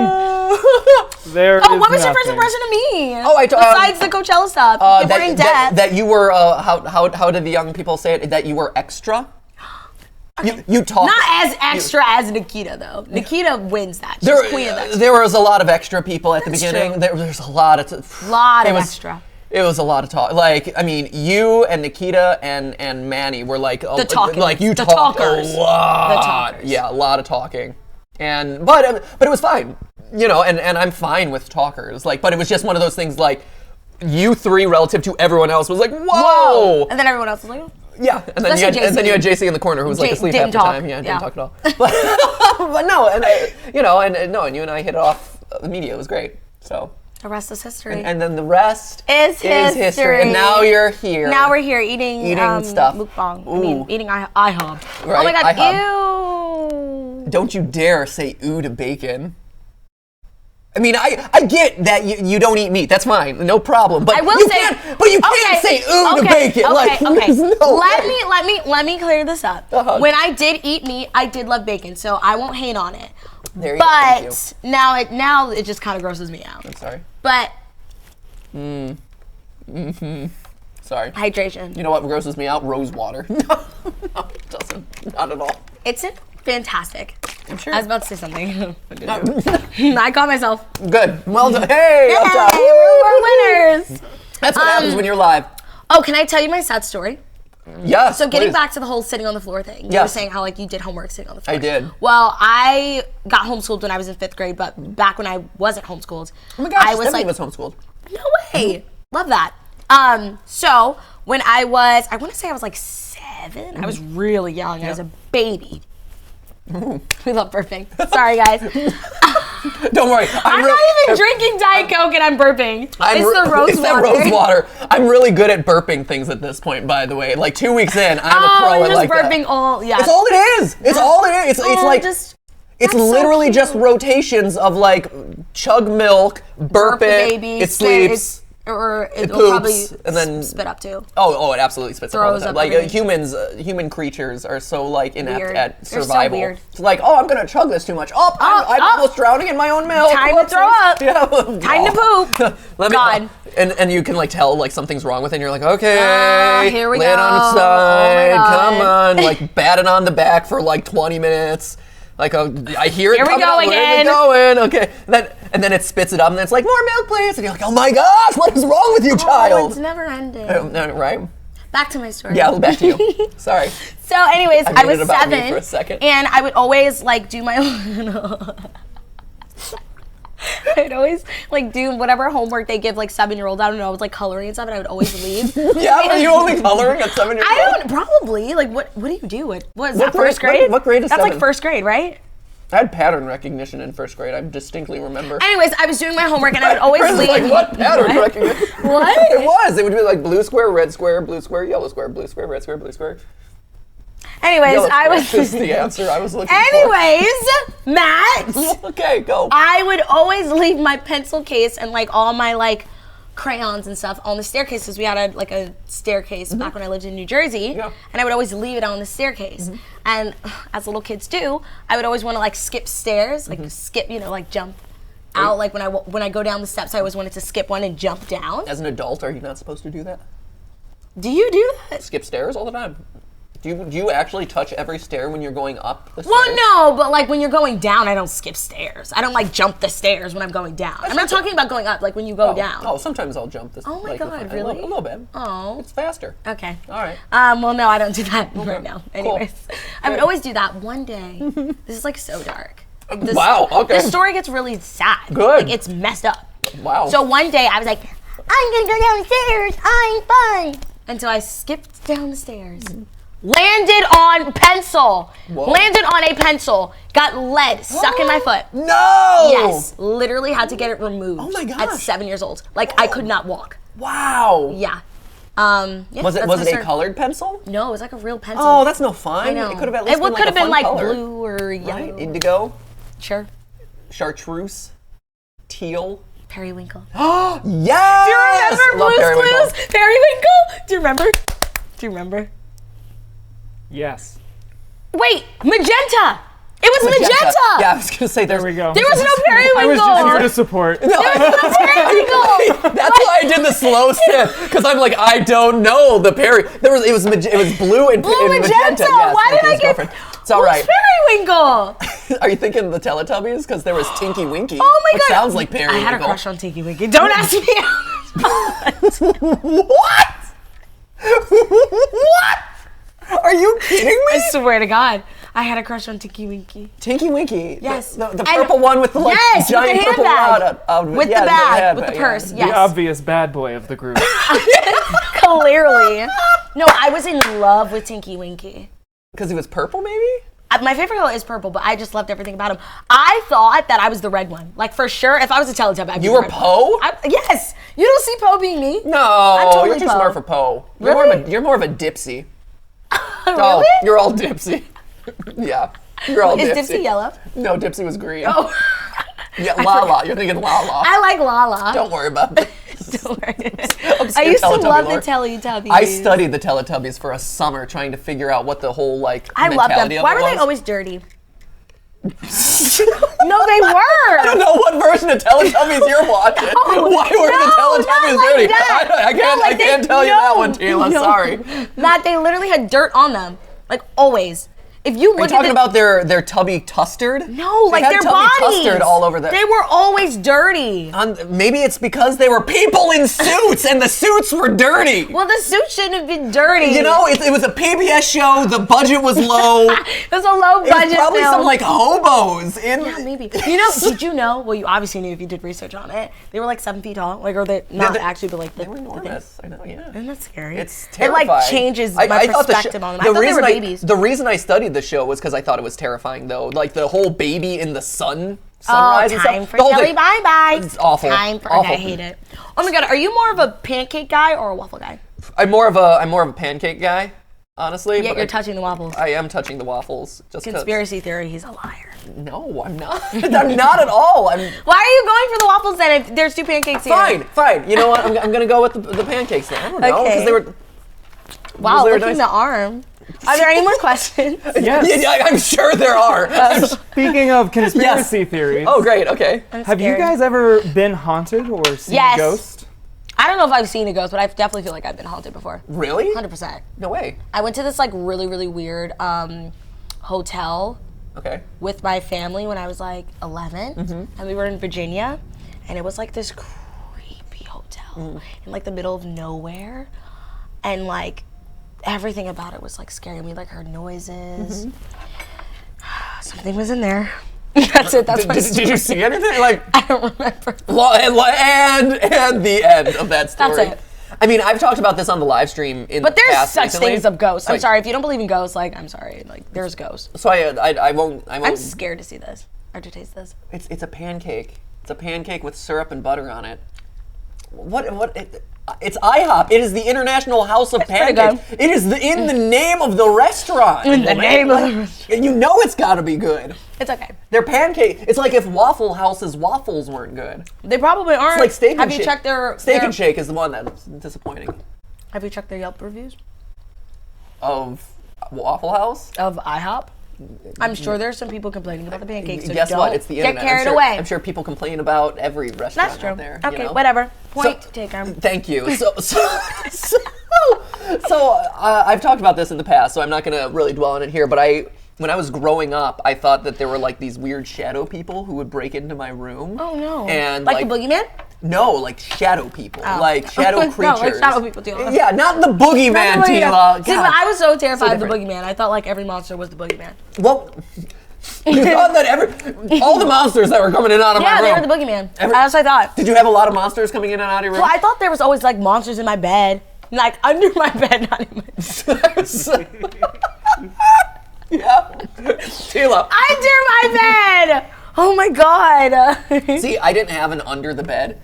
There Oh, is what was your first nothing. impression of me? Oh, besides the Coachella stuff, before in depth. that you were, how did the young people say it? That you were extra? You talk. Not as extra as Nikita, though. Nikita wins that. She's queen of that. There was a lot of extra people at the That's beginning. true. There's a lot of Extra. It was a lot of talk. Like, I mean, you and Nikita and Manny were like The talkers. like you The talked talkers. a lot. The talkers. Yeah, a lot of talking. But it was fine. You know, and I'm fine with talkers. Like, but it was just one of those things like you three relative to everyone else was like, whoa. And then everyone else was like, oh. Yeah, and then, you had JC in the corner who was like asleep half the time. Yeah, didn't talk at all. But no, and you and I hit it off immediately. It was great. So The rest is history. and then the rest is history. And now you're here. Now we're here eating stuff. Mukbang. Ooh. I mean, eating IHOP. Right, Oh my god, IHOP. ew. Don't you dare say ooh to bacon. I mean, I get that you don't eat meat. That's fine, no problem. But I will you say, can't say ooh to bacon. Okay, Like, okay. there's no way. Let me clear this up. Uh-huh. When I did eat meat, I did love bacon, so I won't hate on it. There you go. Thank you. But now it just kind of grosses me out. I'm sorry. But Sorry. hydration. You know what grosses me out? Rose water. No, it doesn't. Not at all. It's fantastic. I'm sure. I was about to say something. I caught myself. Good. Well done. Hey, up top. Hey, we're winners. That's what happens when you're live. Oh, can I tell you my sad story? Yes. So getting please. back to the whole sitting on the floor thing. You were Yes. saying how like you did homework sitting on the floor. I did. Well, I got homeschooled when I was in 5th grade, but back when I wasn't homeschooled, Oh my gosh, I was Stephanie like, was homeschooled. no way. Love that. So when I want to say I was like 7. I was really young. I was a baby. We love burping. Sorry, guys. Don't worry. I'm not even drinking Diet Coke and I'm burping. It's the rose it's water. that rose water. I'm really good at burping things at this point, by the way. Like 2 weeks in, I'm a pro you're at just like burping that. all, yeah. It's all it is. It's all it is. It's like just, it's that's so literally cute. just rotations of like chug milk, burp the it, baby, it spit, sleeps. or it it'll probably poops, and then spit up too. Oh, it absolutely spits up all Throws the time. up Like everything. human creatures are so like inept Weird. at They're so survival. weird. It's like, oh, I'm gonna chug this too much. Oh, I'm almost drowning in my own milk. Time to throw up. Yeah. Time to poop. Let me, God. And you can like tell like something's wrong with it. And you're like, okay, Here we lay it on its go. side. Oh my Come God. on, like bat it on the back for like 20 minutes. Like I hear it Here we coming go up. Where's it again. going? Okay, and then it spits it up, and then it's like more milk, please. And you're like, oh my gosh, what is wrong with you, Oh, child? it's never ending. Right? Back to my story. Yeah, back to you. Sorry. So, anyways, I I made was it about me 7, for a second. and I would always like do my I'd always like do whatever homework they give like 7-year-olds. I don't know, I was like coloring and stuff, and I would always leave. Yeah, were you only coloring at 7 years old? I don't probably like what do you do? What is that, grade- first grade? what grade is That's 7? like first grade, right? I had pattern recognition in first grade. I distinctly remember. Anyways, I was doing my homework and I would always Chris is leave. like, what pattern recognition? What? It was. It would be like blue square, red square, blue square, yellow square, blue square, red square, blue square. Anyways, Yellow I square was is the answer I was looking Anyways, Matt, for. Okay, go. I would always leave my pencil case and like all my like crayons and stuff on the staircase because we had a staircase back when I lived in New Jersey, Yeah. and I would always leave it on the staircase. And as little kids do, I would always want to like skip stairs, like skip, like jump out. Like when I go down the steps, I always wanted to skip one and jump down. As an adult, are you not supposed to do that? Do you do that? Skip stairs all the time. Do you actually touch every stair when you're going up the stairs? Well, no, but like when you're going down, I don't skip stairs. I don't like jump the stairs when I'm going down. I'm not talking about going up, like when you go down. Oh, sometimes I'll jump this. Oh my God, really? A little bit. Oh. It's faster. Okay. All right. Well, no, I don't do that right now. Cool. Anyways, I would always do that one day. This is like so dark. Wow, okay. The story gets really sad. Good. Like it's messed up. Wow. So one day I was like, I'm gonna go downstairs. I'm fine. Until I skipped down the stairs. Landed on pencil. Whoa. Landed on a pencil. Got lead stuck in my foot. No! Yes. Literally had to get it removed. Oh my At gosh. 7 years old. Like I could not walk. Wow. Yeah. Yeah, Was that's it my a story. colored pencil? No, it was like a real pencil. Oh, that's no fun. I know. It could have at least It been could have been fun like color. blue or yellow. Right? Indigo, Sure. chartreuse, teal. Periwinkle. Yes! Do you remember Love Blue's periwinkle. Clues? Periwinkle? Do you remember? Do you remember? Yes. Wait, magenta! It was magenta! Yeah, I was gonna say There we go. There was no periwinkle! I was just here to support. There was no periwinkle! That's why I did the slow sip, because I'm like, I don't know the it was blue and Blue and magenta! Yes, Why thank did you, I his get... girlfriend. It's all right. Periwinkle? Are you thinking of the Teletubbies? Because there was Tinky Winky. Oh my which God! sounds like periwinkle. I had a crush on Tinky Winky. Don't ask me What? What? Are you kidding me? I swear to God. I had a crush on Tinky Winky. Tinky Winky. Yes. The purple one with the like Yes, giant with the purple handbag. rod out of it. With Yeah, the bag, handbag, with the yeah. purse, yes. The obvious bad boy of the group. Clearly. No, I was in love with Tinky Winky. Because he was purple, maybe? My favorite color is purple, but I just loved everything about him. I thought that I was the red one. Like, for sure, if I was a Teletubby, I'd be You the were red one. Poe? Yes. You don't see Poe being me. No, totally you're too Poe. smart for Poe. Really? You're more of a Dipsy. Really? Oh, you're all Dipsy. Yeah. You're all Is Dipsy. Dipsy yellow? No, Dipsy was green. Oh. Yeah, Lala. You're thinking Lala. I like Lala. Don't worry about it. Don't worry. Obscure I used to Teletubby love lore. the Teletubbies. I studied the Teletubbies for a summer trying to figure out what the whole like I love them. mentality of Why it were they was. always dirty? No, they were. I don't know what version of Teletubbies you're watching. Why were the Teletubbies not like dirty? that. I can't. No, like I can't they- tell you that no, one, Teala. no. Sorry. Matt, they literally had dirt on them, like always. If you Are you look talking at about their tubby tustard? no, They like had their tubby bodies, Tustard all over They were always dirty. Maybe it's because they were people in suits and the suits were dirty. Well, the suit shouldn't have been dirty. You know, it was a PBS show. The budget was low. it was a low It budget was probably film. some like hobos in. Yeah, maybe. You know, did you know? Well, you obviously knew if you did research on it. They were like 7 feet tall. Like, or they not they- actually, but like They were enormous. I know. Yeah. Isn't that scary? It's It terrifying. like changes my thought the perspective on them. I thought they were babies. The reason I studied the show was because I thought it was terrifying, though. Like the whole baby in the Oh, sunrise and time stuff. for The whole Telly thing- bye bye. It's awful. Time for Awful. I hate it. Oh my God, are you more of a pancake guy or a waffle guy? I'm more of a pancake guy, honestly. Yet but you're touching the waffles. I am touching the waffles. Just 'cause- Conspiracy theory, he's a liar. No, I'm not. I'm not at all. I'm Why are you going for the waffles then if there's 2 pancakes here? fine. You know what? I'm gonna go with the pancakes then. I don't know Okay. because they were. Wow, they were look at nice. the arm. Are there any more questions? Yes. Yeah, I'm sure there are. Speaking of conspiracy theories, Oh, great. Okay. I'm have you scared. guys ever been haunted or seen Yes. a ghost? I don't know if I've seen a ghost, but I definitely feel like I've been haunted before. Really? 100%. No way. I went to this like really, really weird hotel Okay. with my family when I was like 11, and we were in Virginia, and it was like this creepy hotel in like the middle of nowhere, and like everything about it was like scary. We like heard noises. Something was in there. That's it. That's my Did you see anything? Like, I don't remember. and the end of that story. That's it. I mean, I've talked about this on the live stream in But the there's past such recently. things of ghosts. I'm Like, sorry if you don't believe in ghosts. Like, I'm sorry. Like, there's ghosts. So I won't. I'm scared to see this or to taste this. It's a pancake. It's a pancake with syrup and butter on it. It's IHOP. It is the International House of pretty Pancakes. It is in the name of the restaurant. In the name of the restaurant. You know it's got to be good. It's okay. Their pancake. It's like if Waffle House's waffles weren't good. They probably aren't. It's like Steak and Have Shake. you checked their Steak their- and Shake is the one that's disappointing. Have you checked their Yelp reviews Of Waffle House? of IHOP? I'm sure there's some people complaining about the pancakes. So Guess don't what? It's the internet. Get carried I'm sure, away. I'm sure people complain about every restaurant That's true. out there. Okay, you know? whatever. Point taken. Thank you. So So I've talked about this in the past, so I'm not going to really dwell on it here, but when I was growing up, I thought that there were like these weird shadow people who would break into my room. Oh no. And like the boogeyman? No, like shadow people. Like shadow creatures. No, like shadow people, Teala. Yeah, not the boogeyman, Teala. See, but I was so terrified of the boogeyman. I thought like every monster was the boogeyman. Well, you thought that all the monsters that were coming in and out of my room. Yeah, they were the boogeyman. That's what I thought. Did you have a lot of monsters coming in and out of your room? Well, I thought there was always like monsters in my bed. Like under my bed, not in my bed. Yeah. Teala. Under my bed! Oh my god. See, I didn't have an under the bed.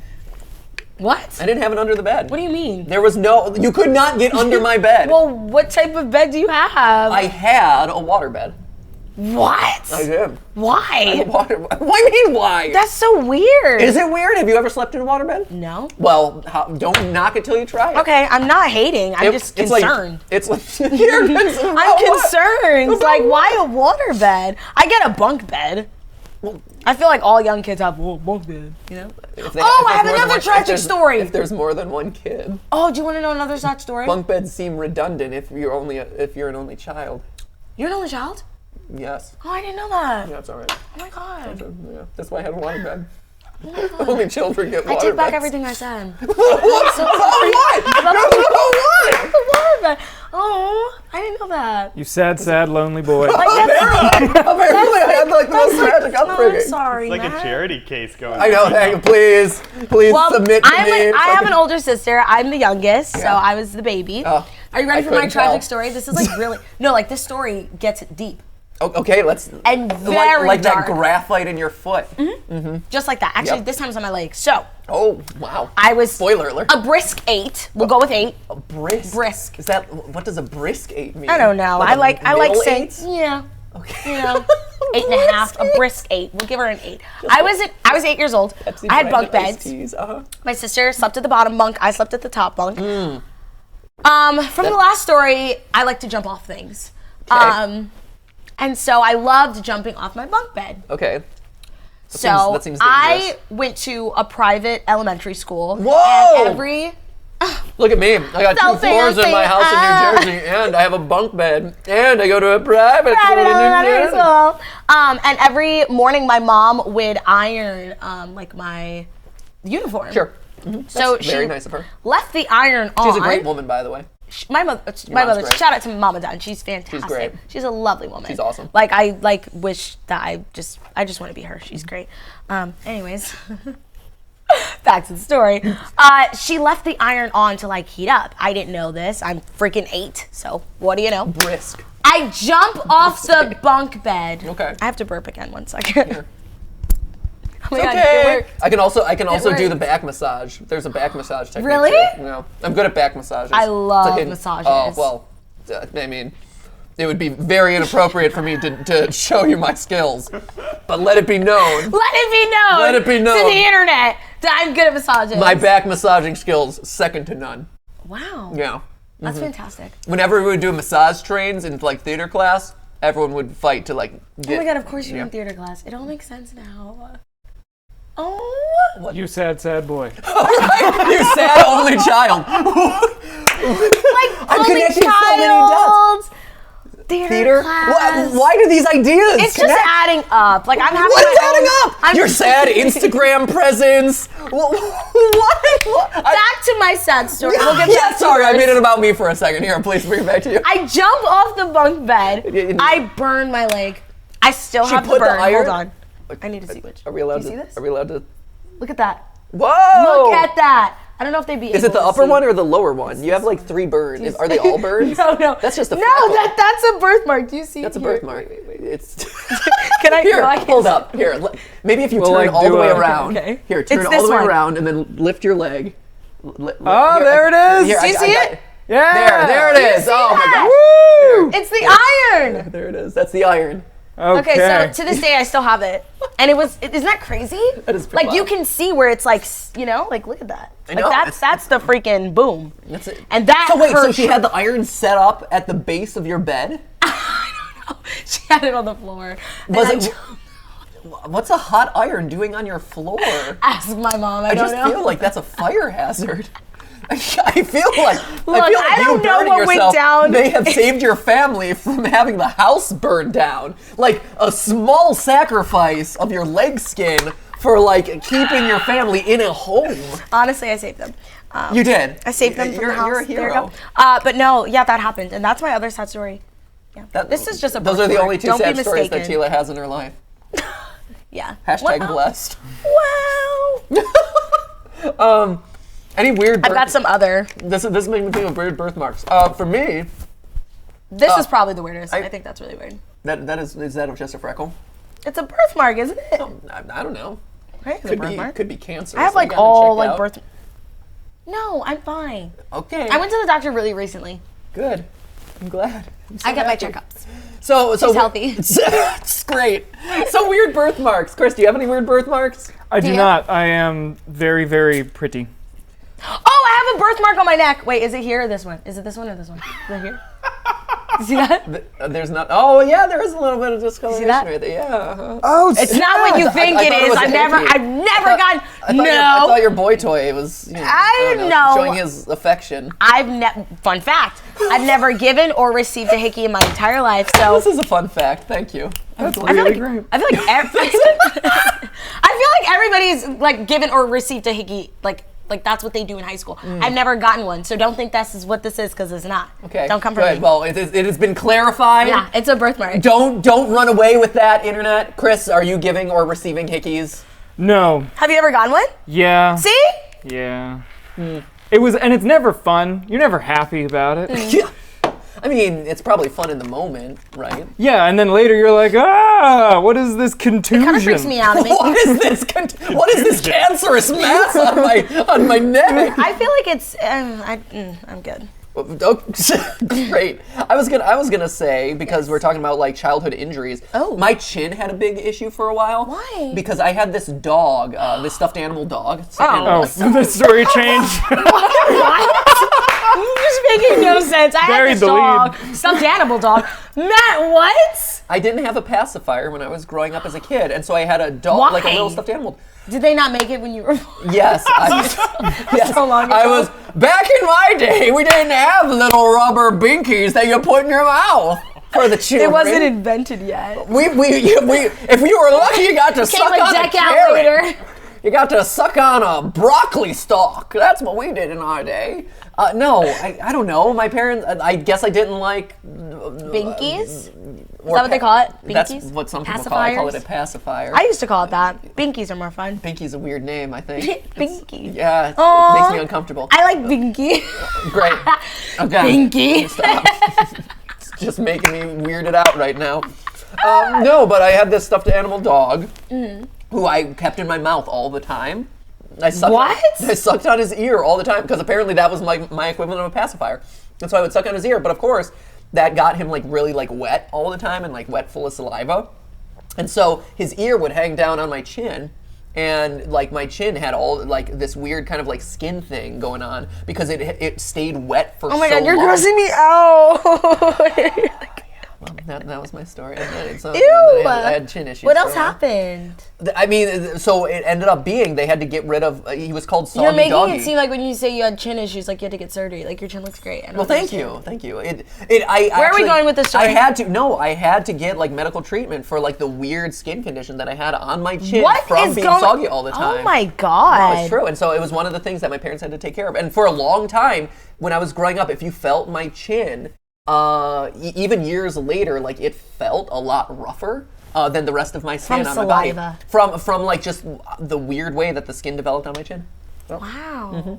What? I didn't have it under the bed. What do you mean? There was you could not get under my bed. Well, what type of bed do you have? I had a water bed. What? I did. Why? What do you mean why? That's so weird. Is it weird? Have you ever slept in a water bed? No. Well, don't knock it till you try it. Okay, I'm not hating. I'm just concerned. It's like I'm concerned. It's like, why a water bed? I get a bunk bed. I feel like all young kids have a bunk bed, you know? I have another tragic story. If there's more than one kid. Oh, do you want to know another sad story? Bunk beds seem redundant if you're an only child. You're an only child? Yes. Oh, I didn't know that. Yeah, it's all right. Oh my god. Yeah, that's why I had a water bed. Only children get water beds. I take back everything I said. What? What? Oh, I didn't know that. You sad, lonely boy. Apparently, I had like the most tragic upbringing. I'm sorry, It's like Matt. a charity case going on. I know, please submit your names. I have an older sister. I'm the youngest, so I was the baby. Are you ready for my tragic story? This is like really, this story gets deep. Okay, let's. And very like dark. that graphite in your foot. Just like that. Actually, this time it's on my leg. So. Oh, wow. I was. Spoiler alert. A brisk 8. We'll go with 8. A brisk? Brisk. Is that, what does a brisk 8 mean? I don't know. I like saying. Eights? Yeah. Okay. You know, 8.5, a brisk 8. We'll give her an 8. I was 8 years old. Pepsi I had bunk branded beds. Uh-huh. My sister slept at the bottom bunk. I slept at the top bunk. From the last story, I like to jump off things. Okay. And so I loved jumping off my bunk bed. Okay. So that seems I dangerous. went to a private elementary school. Whoa! And Look at me. I got 2 floors in my house in New Jersey, and I have a bunk bed, and I go to a private school in New elementary Jersey. school. And every morning my mom would iron like my uniform. Sure. So That's very she nice of her. left the iron on. She's a great woman, by the way. My mother. great. Shout out to Mama Dunn. She's fantastic. She's great. She's a lovely woman. She's awesome. Like I wish that I just want to be her. She's great. Anyways, back to the story. She left the iron on to like heat up. I didn't know this. I'm freaking 8. So what do you know? Brisk. I jump off the bunk bed. Okay. I have to burp again. 1 second. Here. Oh my God, it Okay. worked. I can also do the worked. back massage. There's a back massage technique. Really? Too. Yeah. I'm good at back massages. I love It's massages. Oh, well, I mean, it would be very inappropriate for me to show you my skills. But let it be known. Let it be known. known. To the internet that I'm good at massages. My back massaging skills, second to none. Wow. Yeah. That's fantastic. Whenever we would do massage trains in like theater class, everyone would fight to like get. Oh my God, of course you're yeah. in theater class. It all makes sense now. Oh. You sad boy. You sad only child. Like, I'm only connecting so many dots. child. Theater Theater? class. Why do these ideas It's connect? just adding up. Like, I'm having What is my adding own- up? I'm Your sad Instagram presence. What? Back to my sad story. We'll get Yeah, back to sorry, I yours. made it about me for a second. Here, please bring it back to you. I jump off the bunk bed. Yeah. I burn my leg. I still She have the put the burn. iron- Hold on. I need to see which. Are we allowed Do you to? see this? Are we allowed to? Look at that. Whoa! Look at that. I don't know if they'd be Is it able the to upper see. one or the lower one? You have like 3 burns. Are they all burns? No. That's just a No, freckle. that's a birthmark. Do you see? That's a here? birthmark. It's Can I? here. No, I can't Hold see. up. Here. Maybe if you Well, turn like, all do the way a- around. Okay. Here, turn It's all this the way one. around and then lift your leg. Oh, there it is. Here, Do you see it? Yeah. There it is. Oh my that? God. Woo! It's the iron. There it is. That's the iron. Okay, so to this day I still have it, and isn't that crazy? That is pretty like you wild. can see where it's like like look at that. I Like know, that's the freaking boom. That's it. And that So wait, so hurt. she had the iron set up at the base of your bed? She had it on the floor. Was and it? What's a hot iron doing on your floor? Ask my mom. I I don't just know. feel like that's a fire hazard. I feel like I you don't know burning what went yourself down. may have saved your family from having the house burned down. Like a small sacrifice of your leg skin for like keeping your family in a home. Honestly, I saved them. You did. I saved them from the house. You're a hero. There you go. But no, yeah, that happened, and that's my other sad story. Yeah. This is just a Those are the birthmark. only two Don't sad be stories that mistaken. Teala has in her life. Yeah. Hashtag Wow. blessed. Wow. Any weird? I've got some other. This makes me think of weird birthmarks. For me, This is probably the weirdest. I think that's really weird. that is that just a freckle? It's a birthmark, isn't it? I don't know. Right? It's a Could be birthmark. cancer. I have so you like got it all checked like out. birth. No, I'm fine. Okay. I went to the doctor really recently. Good. I'm glad. I'm so I got my happy. checkups. So She's healthy. It's great. So weird birthmarks. Chris, do you have any weird birthmarks? I do you? not. I am very, very pretty. Oh, I have a birthmark on my neck. Wait, is it here or this one? Is it this one or this one? Is it here? You see that? There's not. Oh yeah, there is a little bit of discoloration that? right there. Yeah. Uh-huh. Oh, It's not what you think I it thought it is. was a I've never hickey. gotten. I thought your boy toy was. You know, I don't know. Showing his affection. Fun fact. I've never given or received a hickey in my entire life. So This is a fun fact. Thank you. That's I feel really like great. I feel like everybody's like given or received a hickey. Like that's what they do in high school. I've never gotten one, so don't think this is what this is because it's not. Okay. Don't come for Good. me. Well, it has been clarified. Yeah, it's a birthmark. Don't run away with that, internet. Chris, are you giving or receiving hickeys? No. Have you ever gotten one? Yeah. See? Yeah. It was, and it's never fun. You're never happy about it. Yeah. I mean, it's probably fun in the moment, right? Yeah, and then later you're like, what is this contusion? Kind of freaks me out. It makes What is this? What is this cancerous mass on my neck? I feel like it's. I'm good. Oh, great. I was gonna say, because we're talking about like childhood injuries. Oh. My chin had a big issue for a while. Why? Because I had this dog, this stuffed animal dog. Oh, the story changed. Just making no sense. I Buried had this the dog, stuffed animal dog. Matt, what? I didn't have a pacifier when I was growing up as a kid, and so I had a dog, like a Why? little stuffed animal. Did they not make it when you were? Yes, yes. So long ago. I was back in my day. We didn't have little rubber binkies that you put in your mouth for the children. It wasn't invented yet. We if you were lucky, you got to Came suck a on a deck out carrot. later. You got to suck on a broccoli stalk. That's what we did in our day. No, I don't know. My parents, I guess I didn't like Binkies? Is that what they call it? Binkies? That's what some people call it. I call it a pacifier. I used to call it that. Binkies are more fun. Binky's a weird name, I think. Binky. Yeah, it Aw. makes me uncomfortable. I like Binky. Great. Okay. Binky. Stop. It's just making me weirded out right now. No, but I had this stuffed animal dog who I kept in my mouth all the time. I sucked on his ear all the time because apparently that was my equivalent of a pacifier. And so I would suck on his ear, but of course that got him like really like wet all the time and like wet full of saliva. And so his ear would hang down on my chin. And like my chin had all like this weird kind of like skin thing going on because it stayed wet for so long. Oh my god, you're grossing me out. Well, that was my story. I had chin issues. What for else a while. happened? I mean, so it ended up being they had to get rid of. He was called Soggy You're making Doggy. it seem like when you say you had chin issues, like you had to get surgery. Like your chin looks great. Well, thank you. Where are we going with this story? I had to get like medical treatment for like the weird skin condition that I had on my chin What from is being going? soggy all the time. Oh my god. No, it's true. And so it was one of the things that my parents had to take care of. And for a long time, when I was growing up, if you felt my chin, even years later, like it felt a lot rougher than the rest of my skin From on my saliva. body. From like just the weird way that the skin developed on my chin. So, Wow.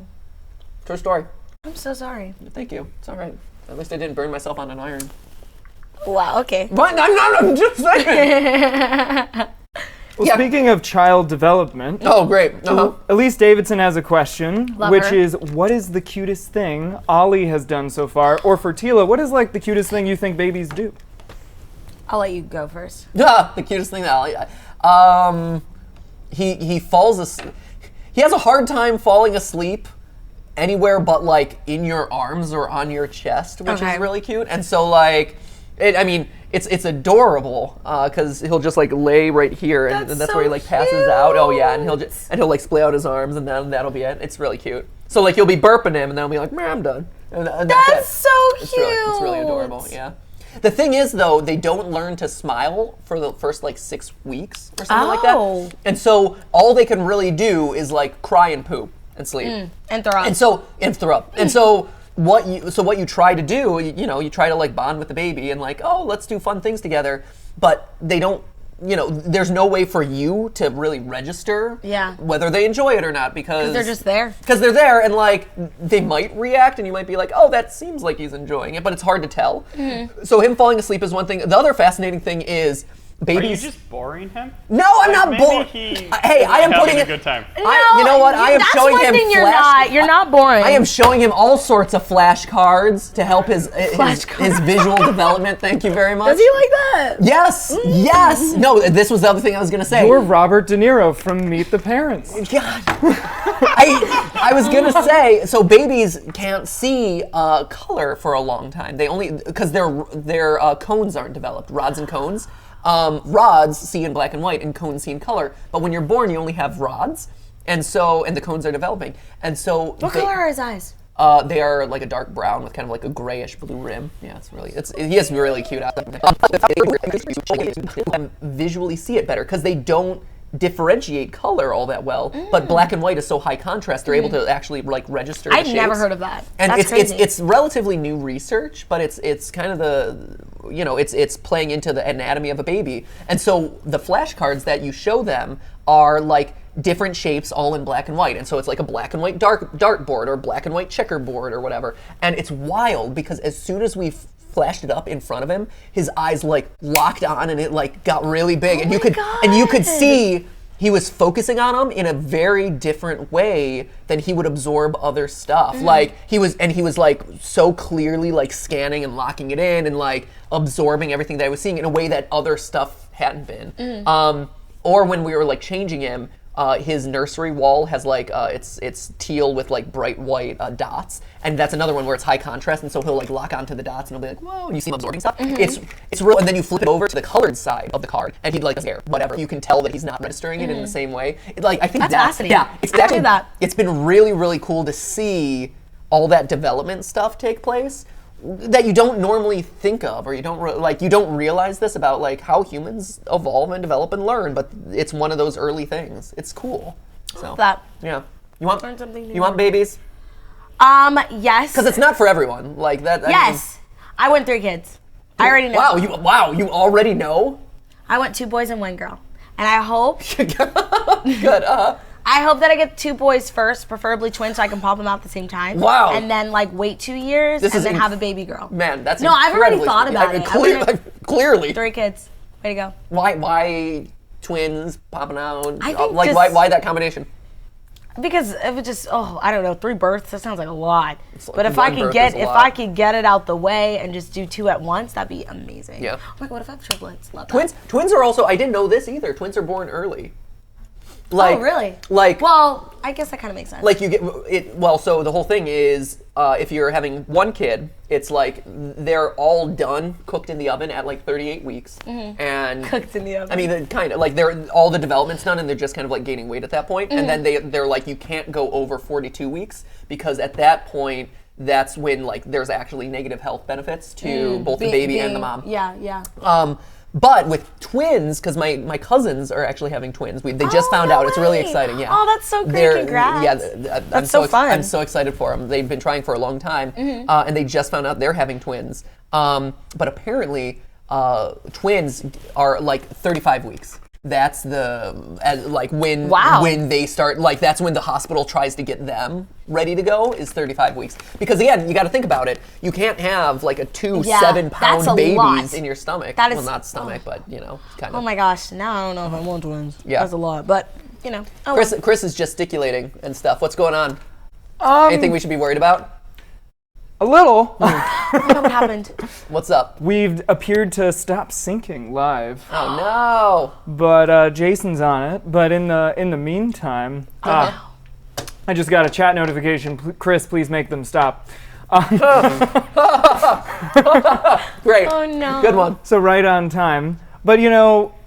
true story. I'm so sorry. Thank you. It's all right. At least I didn't burn myself on an iron. Wow. Okay. But I'm just saying. Well, Yeah. speaking of child development, Oh, great. Uh-huh. Elise Davidson has a question, Love which her. is, what is the cutest thing Ollie has done so far? Or for Teala, what is like the cutest thing you think babies do? I'll let you go first. The cutest thing that he falls asleep. He has a hard time falling asleep anywhere but like in your arms or on your chest, which Okay. is really cute. And so like, it's adorable because he'll just like lay right here and that's so where he like passes out. Oh yeah, and he'll like splay out his arms and then that'll be it. It's really cute. So like you'll be burping him, and then he'll be like, "Man, I'm done." And That's so cute. It's really adorable. Yeah. The thing is, though, they don't learn to smile for the first like 6 weeks or something like that. And so all they can really do is like cry and poop and sleep and throw up. And throw up. And so what you try to do, you try to like bond with the baby and like, oh, let's do fun things together. But they don't. There's no way for you to really register whether they enjoy it or not because they're just there. Because they're there and like they might react and you might be like, oh, that seems like he's enjoying it, but it's hard to tell. So him falling asleep is one thing. The other fascinating thing is babies. Are you just boring him? No, I'm not boring. Hey, I am putting a good time. No, you know what? I am showing him You're not boring. I am showing him all sorts of flashcards to help his visual development. Thank you very much. Does he like that? Yes, yes. No, this was the other thing I was gonna say. You're Robert De Niro from Meet the Parents. God. I was gonna say, so babies can't see color for a long time. They only because their cones aren't developed, rods and cones. Rods see in black and white and cones see in color. But when you're born, you only have rods, and the cones are developing. And so what color are his eyes? They are like a dark brown with kind of like a grayish blue rim. Yeah, he has really cute eyes. Visually see it better because they don't differentiate color all that well, but black and white is so high contrast they're able to actually like register the I've shapes. never heard of that. And That's crazy. it's relatively new research, but it's kind of it's playing into the anatomy of a baby. And so the flashcards that you show them are like different shapes all in black and white. And so it's like a black and white dartboard or black and white checkerboard or whatever. And it's wild because as soon as we flashed it up in front of him, his eyes like locked on and it like got really big. And you could see he was focusing on them in a very different way than he would absorb other stuff. Like he was like so clearly like scanning and locking it in and like absorbing everything that I was seeing in a way that other stuff hadn't been. Or when we were like changing him, his nursery wall has like it's teal with like bright white dots, and that's another one where it's high contrast, and so he'll like lock onto the dots and he'll be like, whoa, and you see him absorbing stuff. It's real, and then you flip it over to the colored side of the card, and he'd like care whatever. You can tell that he's not registering it in the same way. I think that's fascinating. Yeah, it's been really really cool to see all that development stuff take place that you don't normally think of, or you don't realize this about like how humans evolve and develop and learn, but it's one of those early things. It's cool. So that. Yeah. You want Learn something new. You want babies? Yes. Because it's not for everyone. Like that. Yes. I want 3 kids. I already know. Wow, you already know? I want 2 boys and 1 girl. And I hope Good. I hope that I get 2 boys first, preferably twins, so I can pop them out at the same time. Wow. And then like wait 2 years and then have a baby girl. Man, that's no. I've already thought about it. Clearly. 3 kids. Way to go. Why twins popping out? I think why that combination? Because it would just I don't know, 3 births. That sounds like a lot. Like but if I could get it out the way and just do 2 at once, that'd be amazing. Yeah. Oh my God, what if I have triplets? Love Twins. that. Twins are also. I didn't know this either. Twins are born early. Like, oh really? Like, well, I guess that kind of makes sense. Like you get it. Well, so the whole thing is, if you're having 1 kid, it's like they're all done, cooked in the oven at like 38 weeks, and cooked in the oven. I mean, kind of like all the development's done, and they're just kind of like gaining weight at that point. And then they're like, you can't go over 42 weeks because at that point, that's when like there's actually negative health benefits to both the baby and the mom. Yeah. But with twins, because my cousins are actually having twins. They just found out. It's really exciting. Yeah. Oh, that's so great! Congrats. Yeah, that's so fun. I'm so excited for them. They've been trying for a long time, and they just found out they're having twins. But apparently, twins are like 35 weeks. That's when they start, like that's when the hospital tries to get them ready to go is 35 weeks. Because again, you got to think about it. You can't have like a 2 7-pound babies in your stomach. That is, well, not stomach, but kind of. Oh my gosh, now I don't know if I want twins. Yeah. That's a lot, but Chris is gesticulating and stuff. What's going on? Anything we should be worried about? A little. What happened? What's up? We've appeared to stop syncing live. Oh no! But Jason's on it. But in the meantime, I just got a chat notification. Chris, please make them stop. Great. Oh no. Good one. So right on time. But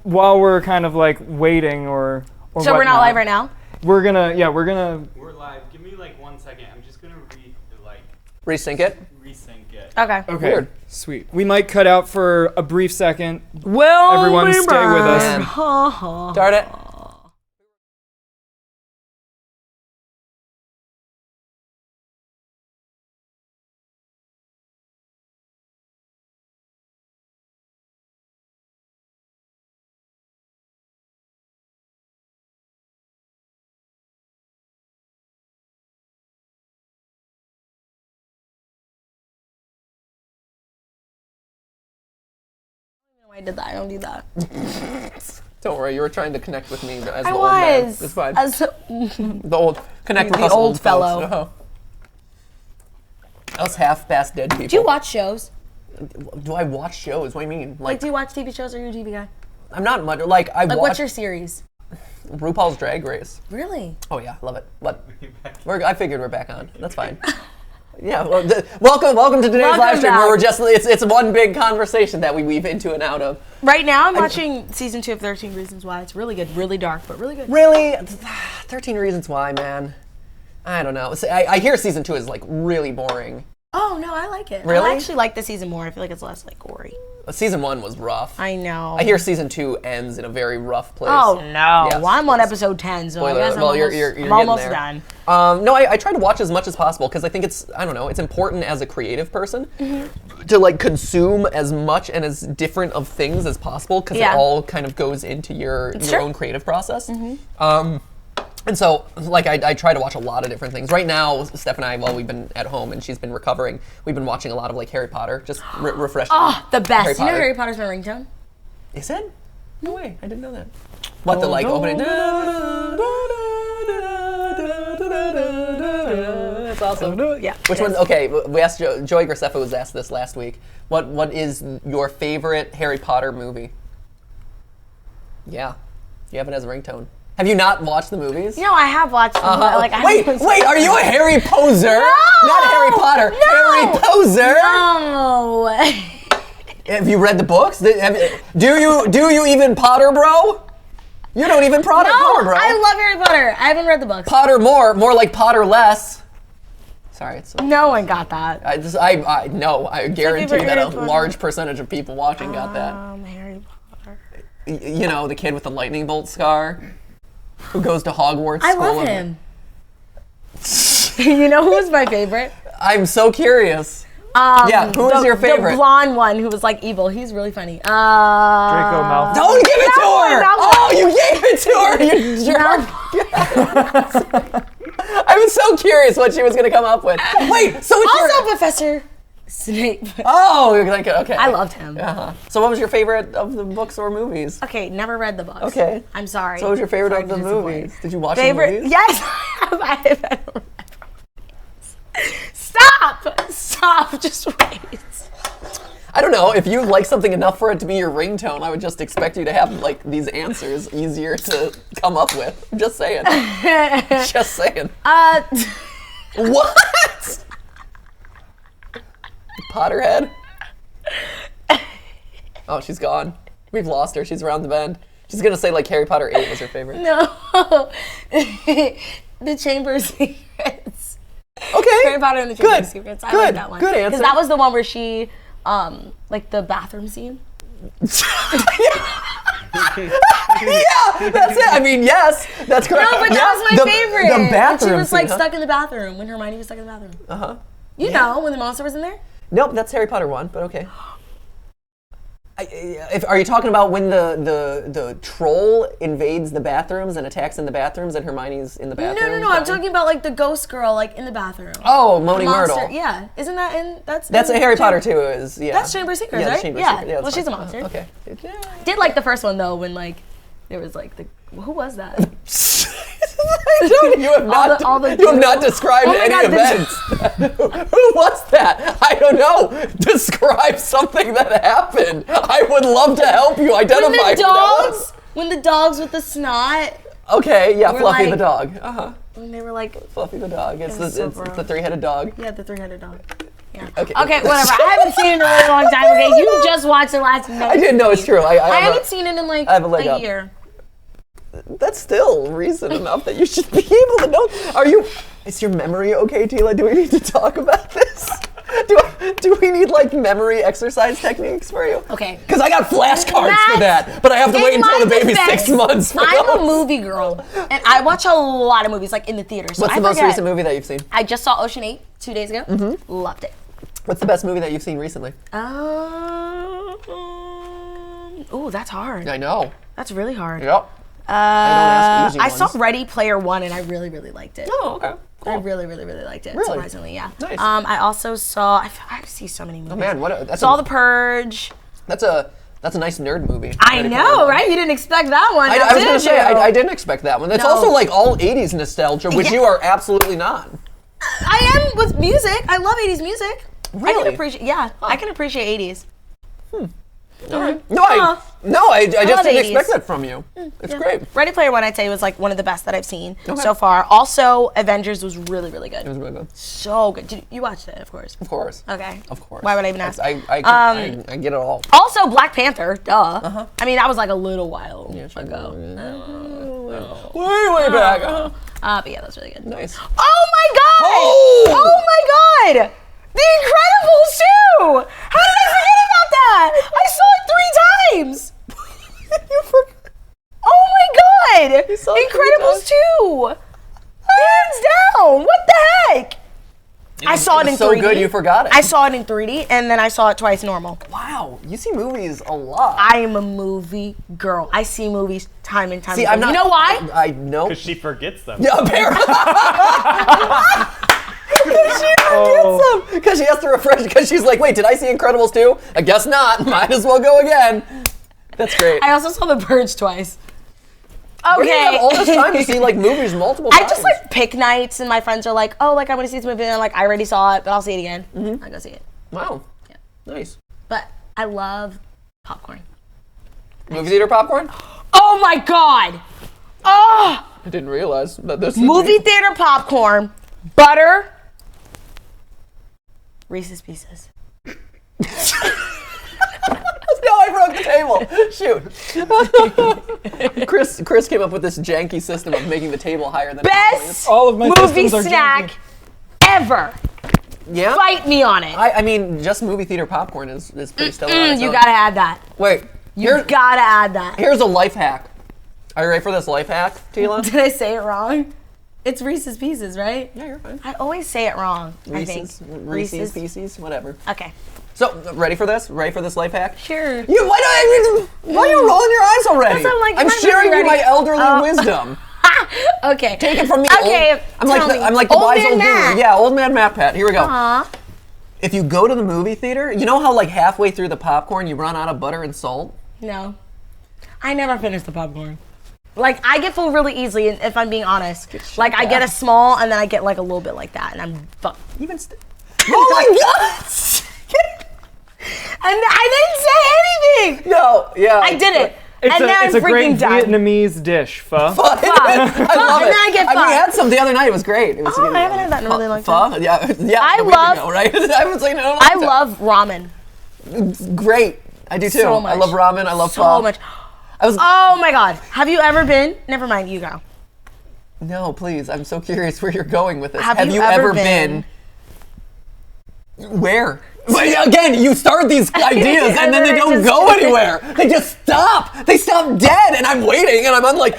while we're kind of like waiting or so we're not live right now. We're gonna. We're live. Give me like 1 second. I'm Resync it. Resync it. Okay. Okay. Weird. Sweet. We might cut out for a brief second. Well, Everyone stay with us. Man. Darn it. I did that. I don't do that. Don't worry, you were trying to connect with me as I the old man. was. It's fine. The old connect with the us old folks. fellow. Uh-huh. Us half-past dead people. Do you watch shows? Do I watch shows? What do you mean? Like, do you watch TV shows or are you a TV guy? I'm not much. Like I Like, watch what's your series? RuPaul's Drag Race. Really? Oh yeah, love it. What? I figured we're back on. That's fine. Yeah. Well, welcome to today's Welcome live stream where back. we're just it's one big conversation that we weave into and out of. Right now, I'm watching season 2 of 13 Reasons Why. It's really good, really dark, but really good. Really, 13 Reasons Why, man. I don't know. I hear season 2 is like really boring. Oh no, I like it. Really? I actually like the season more. I feel like it's less like gory. Season 1 was rough. I know. I hear season 2 ends in a very rough place. Oh no! Yes. Well, I'm on episode 10, so Spoiler I guess alert. Well, I'm you're I'm getting almost there. done. No, I try to watch as much as possible because I think it's important as a creative person to like consume as much and as different of things as possible because Yeah. it all kind of goes into your true. own creative process. And so, like, I try to watch a lot of different things. Right now, Steph and I, while we've been at home and she's been recovering, we've been watching a lot of like Harry Potter, just refreshing. Oh, the best. You know Potter. Harry Potter's my ringtone? Is it? No way, I didn't know that. What, the like opening? It's awesome. Yeah. Which one? Okay, we asked Joey Graceffa was asked this last week. What is your favorite Harry Potter movie? Yeah, you have it as a ringtone. Have you not watched the movies? No, I have watched them. Like, wait, are you a Harry poser? No! Not Harry Potter. No! Harry poser. No. Have you read the books? Do you even Potter, bro? You don't even Potter, bro. I love Harry Potter. I haven't read the books. Potter more like Potter less. Sorry, it's. No one got that. I guarantee favorite that Harry a Potter? large percentage of people watching got that. Harry Potter. You know, the kid with the lightning bolt scar, who goes to Hogwarts. I School love of- him. You know who was my favorite? I'm so curious. Yeah, who is your favorite? The blonde one who was like evil. He's really funny. Draco Malfoy. Don't give it to her! Malfoy. Oh, you gave it to her! You jerk! I was so curious what she was going to come up with. Wait, so it's Also, your... Professor Snape. Oh, you're like, okay. I loved him. Uh-huh. So what was your favorite of the books or movies? Okay, never read the books. Okay. I'm sorry. So what was your favorite Sorry of to the disappoint. movies? Did you watch Favorite? the movies? Yes, I don't Stop! Just wait. I don't know. If you like something enough for it to be your ringtone, I would just expect you to have like these answers easier to come up with. I'm just saying. Just saying. What? Potterhead? Oh, she's gone. We've lost her. She's around the bend. She's gonna say like Harry Potter 8 was her favorite. No. The Chamber of Secrets. Okay. Harry Potter and the Chamber of Secrets. I like that one. Good answer. Because that was the one where she, like the bathroom scene. Yeah, that's it. I mean, yes, that's correct. No, but Yeah, that was my favorite. The When bathroom she was like scene, huh? stuck in the bathroom. When Hermione was stuck in the bathroom. Uh-huh. You know, when the monster was in there? Nope, that's Harry Potter 1, but okay. Are you talking about when the troll invades the bathrooms and attacks in the bathrooms and Hermione's in the bathroom? No. I'm talking about like the ghost girl, like in the bathroom. Oh, Moaning Monster. Myrtle. Yeah, isn't that in? That's That's in a Harry Chamber- Potter too. Is yeah. That's Chamber of Secrets, yeah, right? Chamber Yeah. Of Secrets. Well, that's she's a fine. monster. Okay. Did like the first one though, when like there was like the who was that? You have not. all the you have not described Oh my any God, events. Who was that? I don't know. Describe something that happened. I would love to help you identify When who the that was. dogs, when the dogs with the snot, Okay, yeah, were Fluffy like- the dog. Uh-huh. when they were like, Fluffy the dog. It's was the so it's gross. the three-headed dog. yeah, the three-headed dog. Yeah. Okay. Okay, whatever. I haven't seen it in a really long time. Okay, you just watched it last night. I didn't know it's true. I haven't seen it in like I have a leg a up. year. That's still reason enough that you should be able to know. Are you? Is your memory okay, Teala? Do we need to talk about this? Do we need like memory exercise techniques for you? Okay. Because I got flashcards for that, but I have to wait until the baby's 6 months for I'm those. a movie girl, and I watch a lot of movies, like in the theater. So What's the most recent movie that you've seen? I just saw Ocean 8 2 days ago. Loved it. What's the best movie that you've seen recently? Ooh, that's hard. I know. That's really hard. Yep. I don't ask easy I ones. saw Ready Player One, and I really, really liked it. Oh, okay. Cool. I really, really, really liked it. Really? Surprisingly, yeah. Nice. I also saw. I see so many movies. Oh man, that's saw The Purge. That's a nice nerd movie. I know, right? You didn't expect that one. I was gonna say I didn't expect that one. That's No. also like all 80s nostalgia, which you are absolutely not. I am with music. I love 80s music. I Really? can appreciate. Yeah, I can appreciate 80s. All right. No, I just love didn't 80s. expect that from you. It's great. Ready Player One, I'd say, was like one of the best that I've seen Okay. so far. Also, Avengers was really, really good. It was really good. So good. You watched it, of course. Of course. Okay. Of course. Why would I even ask? I get it all. Also, Black Panther. Duh. I mean, that was like a little while ago. Way back. But yeah, that was really good. Nice. Oh my god! Oh! My god! The Incredibles 2! How did I forget about that? I saw it 3 times! You forgot. Oh my god! saw it 3 Incredibles 2! Hands down! What the heck? I saw it in 3D. So good you forgot it. I saw it in 3D and then I saw it twice normal. Wow, you see movies a lot. I am a movie girl. I see movies time and time See, again. I'm not. You know why? I know. Because she forgets them. Yeah, apparently. She forgets them because she has to refresh. Because she's like, wait, did I see Incredibles 2? I guess not. Might as well go again. That's great. I also saw The Purge twice. Where do you have Okay. all this time to see like movies multiple times? I just like pick nights, and my friends are like, "Oh, like I want to see this movie," and I'm like, "I already saw it, but I'll see it again." I go see it. Wow. Yeah. Nice. But I love popcorn. Movie theater popcorn? Oh my god! Oh, I didn't realize that this movie theater popcorn, butter, Reese's Pieces. No, I broke the table. Shoot. Chris came up with this janky system of making the table higher than Best All of my movie systems are snack ever. Yeah. Fight me on it. I mean, just movie theater popcorn is pretty stellar. on its You own. gotta add that. Wait. You gotta add that. Here's a life hack. Are you ready for this life hack, Teala? Did I say it wrong? It's Reese's Pieces, right? Yeah, you're fine. I always say it wrong. Reese's Pieces, whatever. Okay. So, ready for this? Ready for this life hack? Sure. Why are you rolling your eyes already? Because I'm like, I'm might not sharing be you my ready. elderly wisdom. Okay. Take it from me. Okay. I'm like the Old wise man old Matt. dude. Yeah, old man Matt Pat. Here we go. Aw. If you go to the movie theater, you know how like halfway through the popcorn you run out of butter and salt? No. I never finish the popcorn. Like, I get full really easily, if I'm being honest. Like, I get a small, and then I get like a little bit like that, and I'm fucked. Even oh my god! And I didn't say anything! No, yeah. I did it. It's and now I'm it's a great freaking done. Vietnamese dish, pho. I love And it. then I get We fucked. had some the other night. It was great. It was Oh, I haven't had that in a really long time. Pho? Yeah, I a week love- ago, right? I haven't seen it in a long I time. love ramen Great. I do too. so much. I love ramen. I love so pho. much. I was Oh my god. Have you ever been? Never mind, you go. No, please. I'm so curious where you're going with this. Have you ever been- Where? Wait, again, you start these ideas and then they don't go anywhere. They just stop. They stop dead, and I'm waiting, and I'm like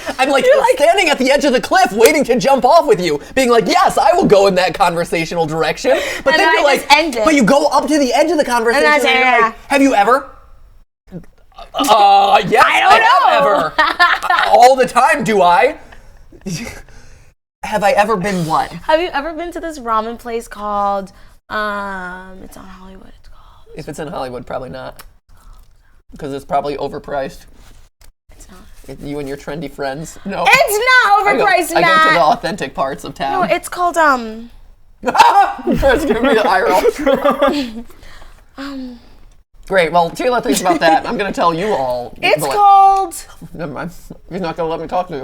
standing at the edge of the cliff, waiting to jump off with you, being like, yes, I will go in that conversational direction. But And then then you're I like, just end it. but you go up to the edge of the conversation, And I and, say, you're yeah. like, have you ever? Yes, I don't have ever. All the time, do I? Have I ever been what? Have you ever been to this ramen place called it's on Hollywood, it's called If it's in Hollywood, probably not. Because it's probably overpriced. It's not. If you and your trendy friends. No. It's not overpriced, I go to the Matt. authentic parts of No, town. it's called Chris, give me the eye roll. Great. Well, Teala thinks about that. I'm going to tell you all. it's But- called Never mind. He's not going to let me talk to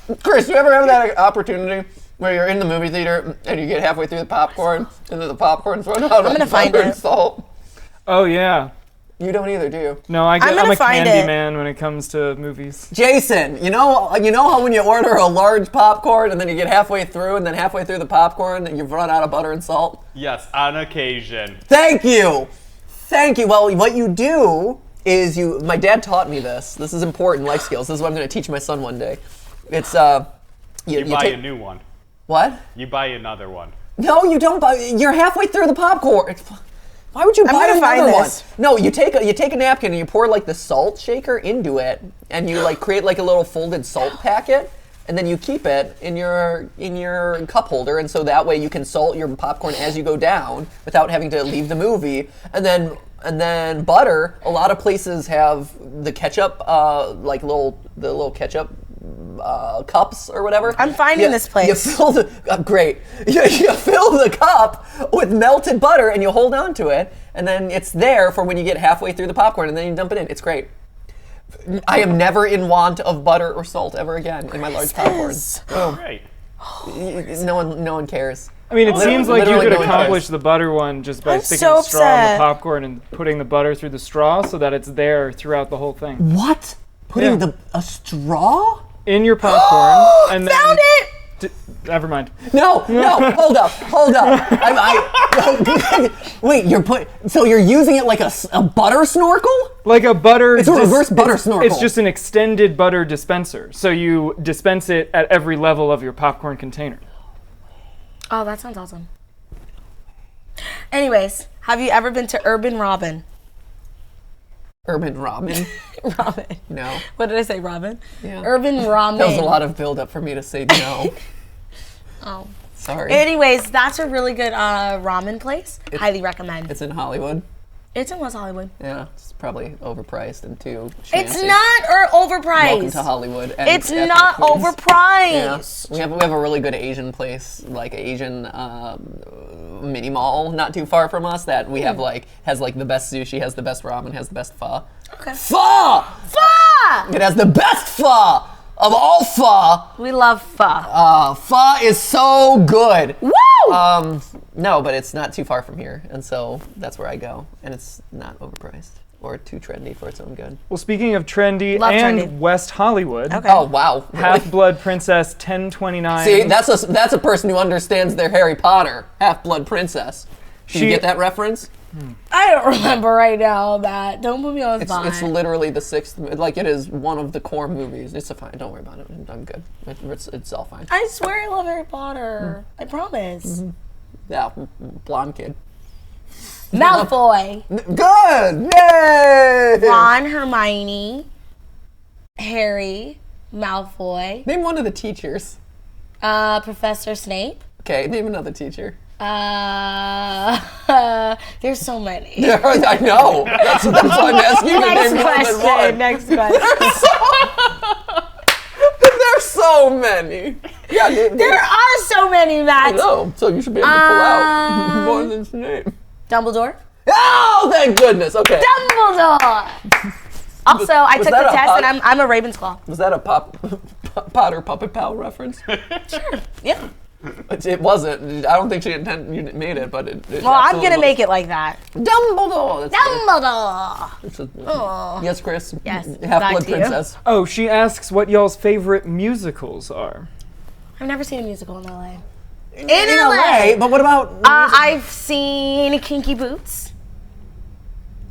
you. Chris, do you ever have that opportunity where you're in the movie theater and you get halfway through the popcorn and then the popcorn's run out of gonna find butter and it. salt? Oh yeah. You don't either, do you? No, I'm a candy man when it comes to movies. Jason, you know how when you order a large popcorn and then you get halfway through and then halfway through the popcorn you've run out of butter and salt? Yes, on occasion. Thank you. Well, what you do is my dad taught me this. This is important life skills. This is what I'm going to teach my son one day. It's you buy a new one. What? You buy another one. No, you don't buy. You're halfway through the popcorn. Why would you buy another one? No, you take a napkin and you pour like the salt shaker into it, and you like create like a little folded salt packet, and then you keep it in your cup holder, and so that way you can salt your popcorn as you go down without having to leave the movie. And then butter. A lot of places have the ketchup, like the little ketchup cups or whatever. I'm finding this place. You fill the great. You fill the cup with melted butter and you hold on to it, and then it's there for when you get halfway through the popcorn, and then you dump it in. It's great. I am never in want of butter or salt ever again in my large popcorn. Oh, great. No one cares. I mean, it seems like you could no one accomplish cares. the butter one just by sticking so a straw in upset. the popcorn and putting the butter through the straw so that it's there throughout the whole thing. What? Putting a straw? In your popcorn. And then Found it! Never mind. No, hold up. Wait, so you're using it like a butter snorkel? Like a butter... It's a reverse butter snorkel. It's just an extended butter dispenser. So you dispense it at every level of your popcorn container. Oh, that sounds awesome. Anyways, have you ever been to Urban Robin? Urban ramen? Ramen. No. What did I say, Robin? Yeah. Urban Ramen. That was a lot of build-up for me to say no. Oh. Sorry. Anyways, that's a really good ramen place. Highly recommend. It's in Hollywood. It's in West Hollywood. Yeah, it's probably overpriced and too schmancy. It's not overpriced. Welcome to Hollywood. And It's ethnic not foods. overpriced. Yeah, we have a really good Asian place, like Asian mini mall, not too far from us. That we have has the best sushi, has the best ramen, has the best pho. Okay. Pho! Pho! It has the best pho of all pho. We love pho. Pho is so good. Woo! No, but it's not too far from here, and so that's where I go, and it's not overpriced or too trendy for its own good. Well, speaking of trendy Love and trendy. West Hollywood, Okay. Oh wow! Really? Half-Blood Princess 1029. See, that's a person who understands their Harry Potter. Half-Blood Princess. Do you get that reference? I don't remember right now that. Don't put me on the spot. It's literally the sixth. Like it is one of the core movies. It's fine. Don't worry about it. I'm good. It's all fine. I swear I love Harry Potter. I promise. Yeah, blonde kid. Malfoy. Good. Yay! Ron, Hermione, Harry, Malfoy, Name one of the teachers. Professor Snape. Okay, name another teacher. There's so many. I know. That's why I'm asking you to name more than one. Next question. There's so many. Yeah, There are so many, Matt. No, so you should be able to pull out more than his name. Dumbledore. Oh, thank goodness. Okay. Dumbledore. Also, I took the that a test hot- and I'm a Ravensclaw. Was that a Potter Puppet Pal reference? Sure. Yeah. It wasn't. I don't think you made it, but it Well, I'm gonna make it like that. Dumbledore. That's Dumbledore. yes, Chris. Yes, Half-Blood back to you. Princess. Oh, she asks what y'all's favorite musicals are. I've never seen a musical in LA. In LA, but what about? I've seen Kinky Boots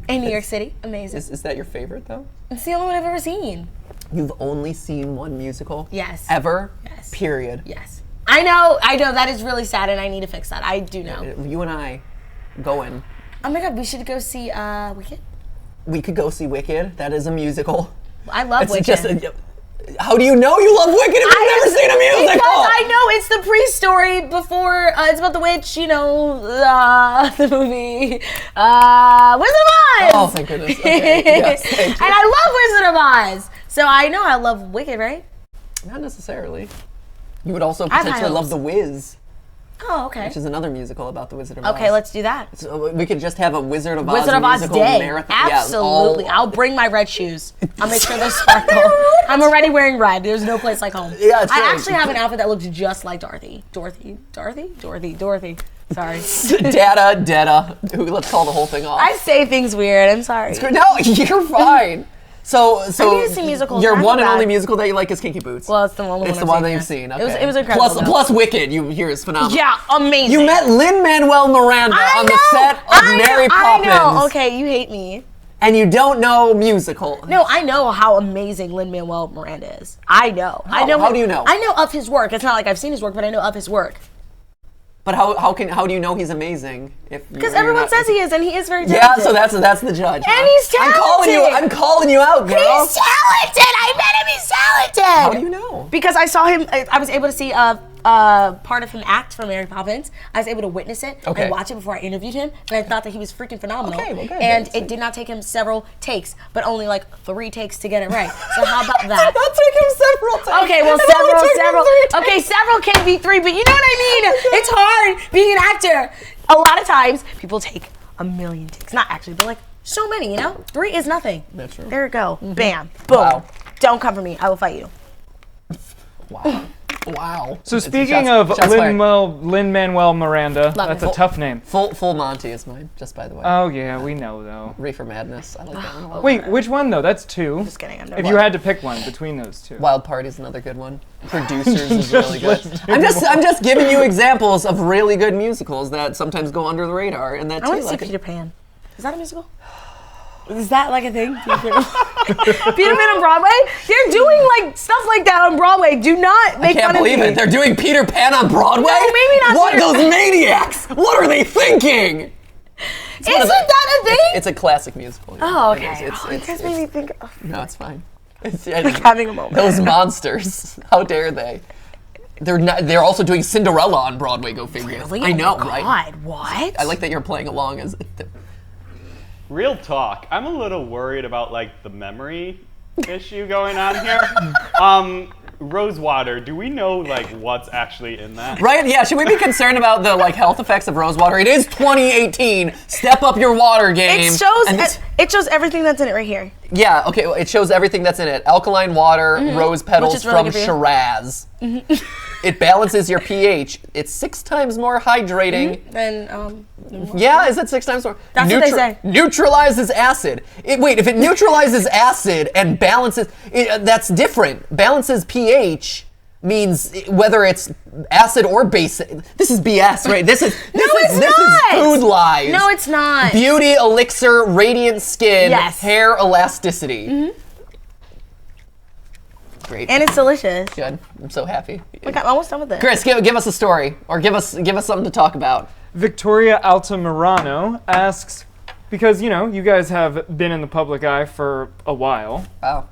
in New York City. Amazing. Is that your favorite though? It's the only one I've ever seen. You've only seen one musical? Yes. Ever? Yes. Period. Yes. I know. That is really sad, and I need to fix that. I do know. You and I going. Oh my God, we should go see Wicked. We could go see Wicked. That is a musical. I love Wicked. How do you know you love Wicked if you've never seen a musical? Because I know it's the pre-story before. It's about the witch, the movie Wizard of Oz. Oh, thank goodness. Okay. Yes, thank you. And I love Wizard of Oz, so I know I love Wicked, right? Not necessarily. You would also I have potentially high love hopes. The Wiz, Oh, okay. which is another musical about the Wizard of Oz. Okay, let's do that. So we could just have a Wizard of Oz Wizard of Oz musical day. marathon. Absolutely. Yeah, I'll bring my red shoes. I'll make sure they're sparkle. I'm already wearing red. There's no place like home. Yeah, it's I right. actually have an outfit that looks just like Dorothy. Dorothy. Sorry. Data. Let's call the whole thing off. I say things weird. I'm sorry. No, you're fine. So I need to see musicals. Your I feel one and bad. only musical that you like is Kinky Boots. Well, it's the only one. It's the I've one seen, that yeah. you've seen. Okay. It was incredible. Plus Wicked, you hear is phenomenal. Yeah, amazing. You met Lin-Manuel Miranda on the set of Mary Poppins. I know. Okay, you hate me. And you don't know musical. No, I know how amazing Lin-Manuel Miranda is. I know. How do you know? I know of his work. It's not like I've seen his work, but I know of his work. But how do you know he's amazing? Because everyone says he is, and he is very talented. Yeah, so that's the judge. And he's talented. I'm calling you out, girl. He's talented. I met him. He's talented. How do you know? Because I saw him. I was able to see part of him act for Mary Poppins. I was able to witness it and watch it before I interviewed him, and I thought that he was freaking phenomenal. Okay, well, good. And it did not take him several takes, but only like 3 takes to get it right. So how about that? That took him several takes. Okay, well, several. Okay, several can be 3, but you know what I mean? It's hard being an actor. A lot of times, people take a million takes. Not actually, but like so many, you know? 3 is nothing. That's true. There you go. Bam. Boom. Wow. Don't come for me. I will fight you. Wow. So speaking of Lin-Manuel Miranda, Love that's it. a tough name. Full Monty is mine, just by the way. Oh yeah, we know though. Reefer Madness. I like that one a lot. Wait, which one though? That's 2. Just kidding. I'm If you had to pick one between those 2. Wild Party's another good one. Producers is really good. I'm just giving you examples of really good musicals that sometimes go under the radar, and that I want to see Peter Pan. Is that a musical? Is that like a thing? Peter Pan on Broadway? They're doing like stuff like that on Broadway. Do not make I can't fun of me. believe it. They're doing Peter Pan on Broadway? No, maybe not What, Peter those Pan. maniacs? What are they thinking? Isn't that a thing? It's a classic musical. Yeah. Oh, It okay. is. You guys made me think. Oh, No, it's fine. like having a moment. Those monsters. How dare they? They're also doing Cinderella on Broadway. Go figure. Really? I know, Oh my right? God, what? I like that you're playing along as. Real talk. I'm a little worried about like the memory issue going on here. Rosewater. Do we know like what's actually in that? Right? Yeah. Should we be concerned about the like health effects of rosewater? It is 2018. Step up your water game. It shows everything that's in it right here. Yeah. Okay. Well, it shows everything that's in it. Alkaline water, rose petals is really from good for you. Shiraz. It balances your pH. It's 6 times more hydrating. Then Yeah, is it 6 times more? That's what they say. Neutralizes acid. Wait, if it neutralizes acid and balances, that's different. Balances pH means whether it's acid or base. This is BS, right? This is food lies. No, it's not. Beauty elixir, radiant skin, Yes. hair elasticity. Great. And it's delicious. Good. I'm so happy. Look, I'm almost done with it. Chris, give us a story, or give us something to talk about. Victoria Altamirano asks, because you know you guys have been in the public eye for a while. Wow.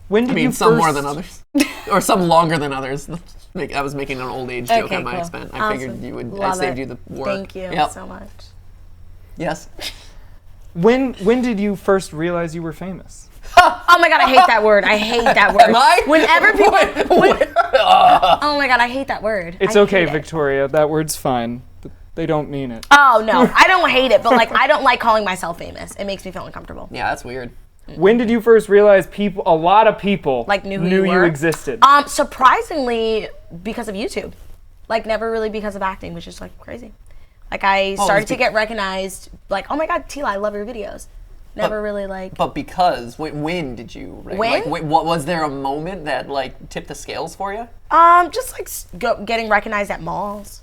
When did I mean, you some first... more than others, or some longer than others. I was making an old age joke Okay, at my cool. expense. I Awesome. figured you would. Love I saved it. you the work. Thank you Yep. so much. Yes. When did you first realize you were famous? Oh my God, I hate that word. I hate that word. Am I? Whenever people. Wait. Oh my God, I hate that word. It's I okay, hate it. Victoria. That word's fine. But they don't mean it. Oh no, I don't hate it, but like I don't like calling myself famous. It makes me feel uncomfortable. Yeah, that's weird. When did you first realize a lot of people Like knew who knew you you were? existed? Surprisingly, because of YouTube. Like never really because of acting, which is like crazy. Like I started to get recognized. Like, oh my God, Teala, I love your videos. Never really like. But because when did you? When? Like, what was there a moment that like tipped the scales for you? Just like getting recognized at malls.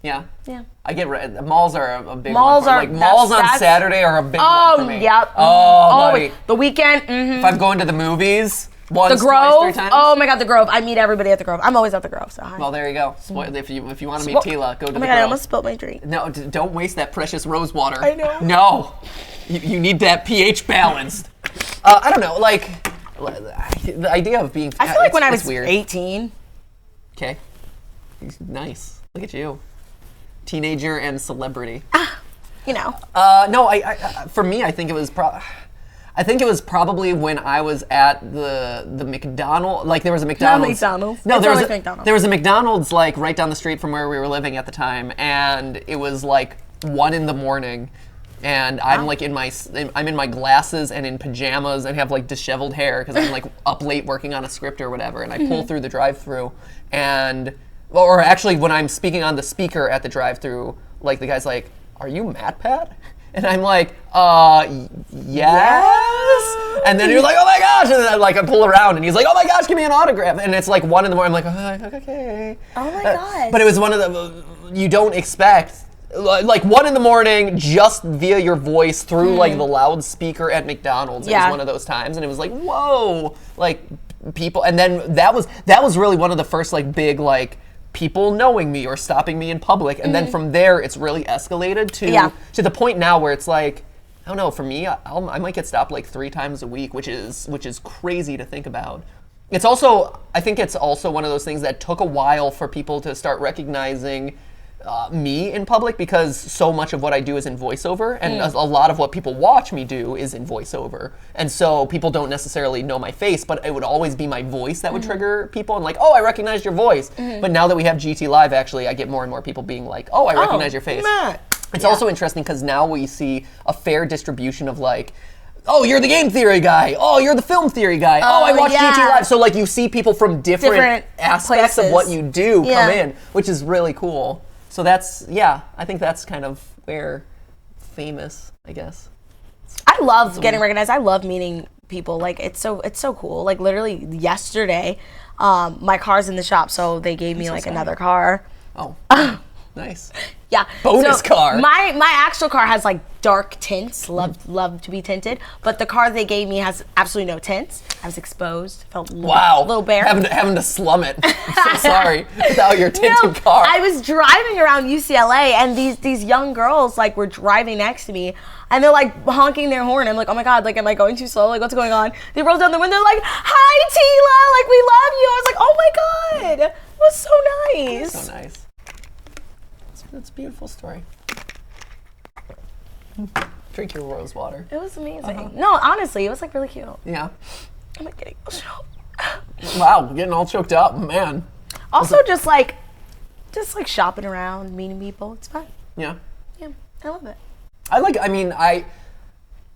Yeah. Yeah. I get malls are a big Malls one. are- Like malls on that's- Saturday are a big one for me. Yep. Oh, buddy. The weekend. If I'm going to the movies The once, Grove. twice, 3 times. Oh my God, the Grove. I meet everybody at the Grove. I'm always at the Grove. So hi. Well, there you go. If you want to meet Teala, go to Oh the my God, I Grove. almost spilled my drink. No, don't waste that precious rose water. I know. No, you need that pH balanced. I don't know, like the idea of being. I feel like when I it's was weird. 18. Okay, nice. Look at you, teenager and celebrity. You know. No, I for me, I think it was probably when I was at the McDonald's. Like there was a McDonald's. McDonald's. No, It's there was always a, McDonald's. there was a McDonald's like right down the street from where we were living at the time, and it was like 1 a.m. And I'm like I'm in my glasses and in pajamas and have like disheveled hair because I'm like up late working on a script or whatever. And I pull through the drive-through, or actually when I'm speaking on the speaker at the drive-through, like the guy's like, "Are you MatPat?" And I'm like, yes. And then you're like, "Oh my gosh!" And then I pull around, and he's like, "Oh my gosh, give me an autograph!" And it's like 1 a.m. I'm like, okay. Oh my god. But it was one of the you don't expect. Like 1 a.m. just via your voice through like the loudspeaker at McDonald's. It was one of those times, and it was like, whoa, like people. And then that was really one of the first like big like people knowing me or stopping me in public. And then from there, it's really escalated to the point now where it's like, I don't know. For me, I might get stopped like 3 times a week, which is crazy to think about. It's also, I think it's also one of those things that took a while for people to start recognizing me in public, because so much of what I do is in voiceover, and a lot of what people watch me do is in voiceover. And so people don't necessarily know my face, but it would always be my voice that would trigger people, and like, oh, I recognized your voice. But now that we have GTLive, actually, I get more and more people being like, oh, I recognize your face. It's also interesting because now we see a fair distribution of like, oh, you're the game theory guy. Oh, you're the film theory guy. Oh, I watch GTLive. So like you see people from different aspects of what you do come in, which is really cool. So that's, I think that's kind of where famous, I guess. I love getting recognized. I love meeting people. Like, it's so cool. Like, literally yesterday, my car's in the shop, so they gave me like another car. Oh, nice. Yeah. Bonus car. My actual car has like dark tints. Love to be tinted. But the car they gave me has absolutely no tints. I was exposed. Felt little bare. Having to slum it. I'm so sorry. Without your tinted car. I was driving around UCLA, and these young girls like were driving next to me, and they're like honking their horn. I'm like, oh my god, like am I going too slow? Like what's going on? They rolled down the window like, hi Teala, like we love you. I was like, oh my god, it was so nice. So nice. That's a beautiful story. Drink your rose water. It was amazing. No, honestly, it was like really cute. Yeah. I'm like getting emotional. Wow, getting all choked up, man. Also, just like shopping around, meeting people. It's fun. Yeah. Yeah, I love it.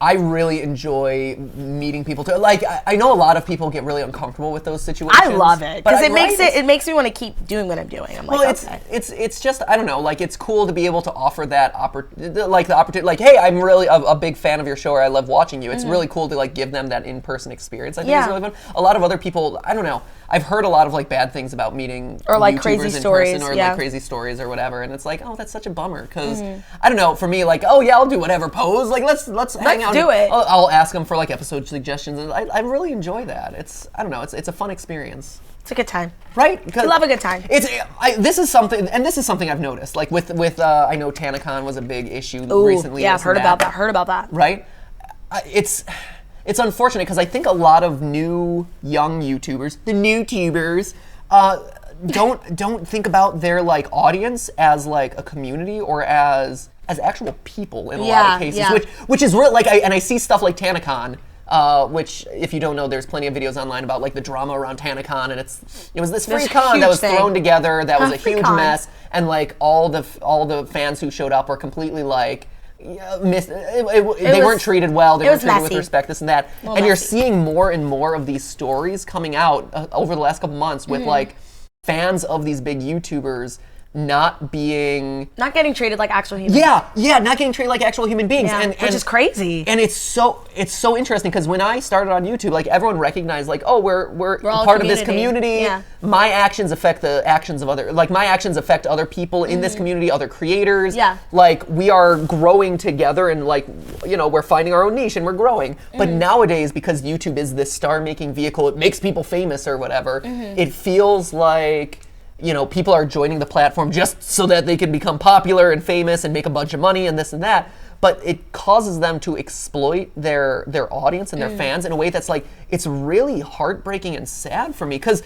I really enjoy meeting people too. Like I know a lot of people get really uncomfortable with those situations. I love it because it makes me want to keep doing what I'm doing. I'm like, well, it's just, I don't know. Like it's cool to be able to offer that opportunity. Like, hey, I'm really a big fan of your show, or I love watching you. It's really cool to like give them that in-person experience. I think it's really fun. A lot of other people, I don't know. I've heard a lot of like bad things about meeting or like YouTubers crazy in stories, person, or like crazy stories or whatever, and it's like, oh, that's such a bummer because I don't know. For me, like, oh yeah, I'll do whatever pose. Like let's hang out. Do it. I'll ask them for like episode suggestions, and I really enjoy that. It's, I don't know. It's a fun experience. It's a good time, right? I love a good time. This is something I've noticed. Like with I know TanaCon was a big issue recently. Yeah, I've heard about that. Right? It's unfortunate because I think a lot of young YouTubers, the new tubers, don't think about their like audience as like a community or as actual people in a lot of cases, which is real. Like I see stuff like TanaCon, which if you don't know, there's plenty of videos online about like the drama around TanaCon, and it was this free con that was thrown together that was a huge mess, and like all the fans who showed up were completely like. They weren't treated well. They weren't treated with respect. This and that, and you're seeing more and more of these stories coming out over the last couple months with like fans of these big YouTubers not getting treated like actual humans. Yeah, not getting treated like actual human beings, which is crazy. And it's so interesting because when I started on YouTube, like everyone recognized, like, oh, we're part of this community. Yeah. My actions affect the actions of my actions affect other people in this community, other creators. Yeah. Like we are growing together, and like we're finding our own niche and we're growing. But nowadays, because YouTube is this star-making vehicle, it makes people famous or whatever. It feels like. People are joining the platform just so that they can become popular and famous and make a bunch of money and this and that. But it causes them to exploit their audience and their fans in a way that's like, it's really heartbreaking and sad for me. Because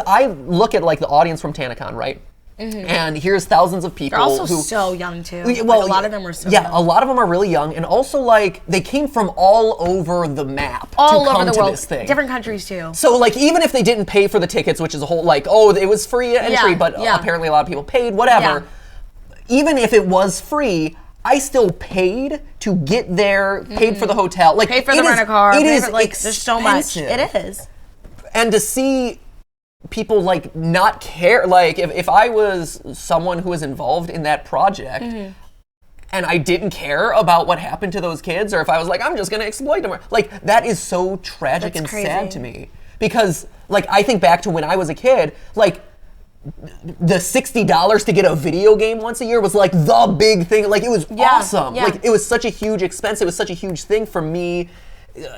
I look at like the audience from TanaCon, right? And here's thousands of people. They're also so young too. Well, like, a lot of them are so young. Yeah, a lot of them are really young, and also like they came from all over the map all to over come the to world. this thing. Different countries too. So like even if they didn't pay for the tickets, which is a whole like, oh, it was free entry, but apparently a lot of people paid, whatever. Yeah. Even if it was free, I still paid to get there, paid for the hotel, like paid for the rental car. It is like there's so much. It is. And to see people like not care, like if I was someone who was involved in that project, and I didn't care about what happened to those kids, or if I was like, I'm just gonna exploit them. Like, that is so tragic That's and crazy. sad to me. Because, like, I think back to when I was a kid, like, the $60 to get a video game once a year was like the big thing. Like, it was awesome. Yeah. Like, it was such a huge expense. It was such a huge thing for me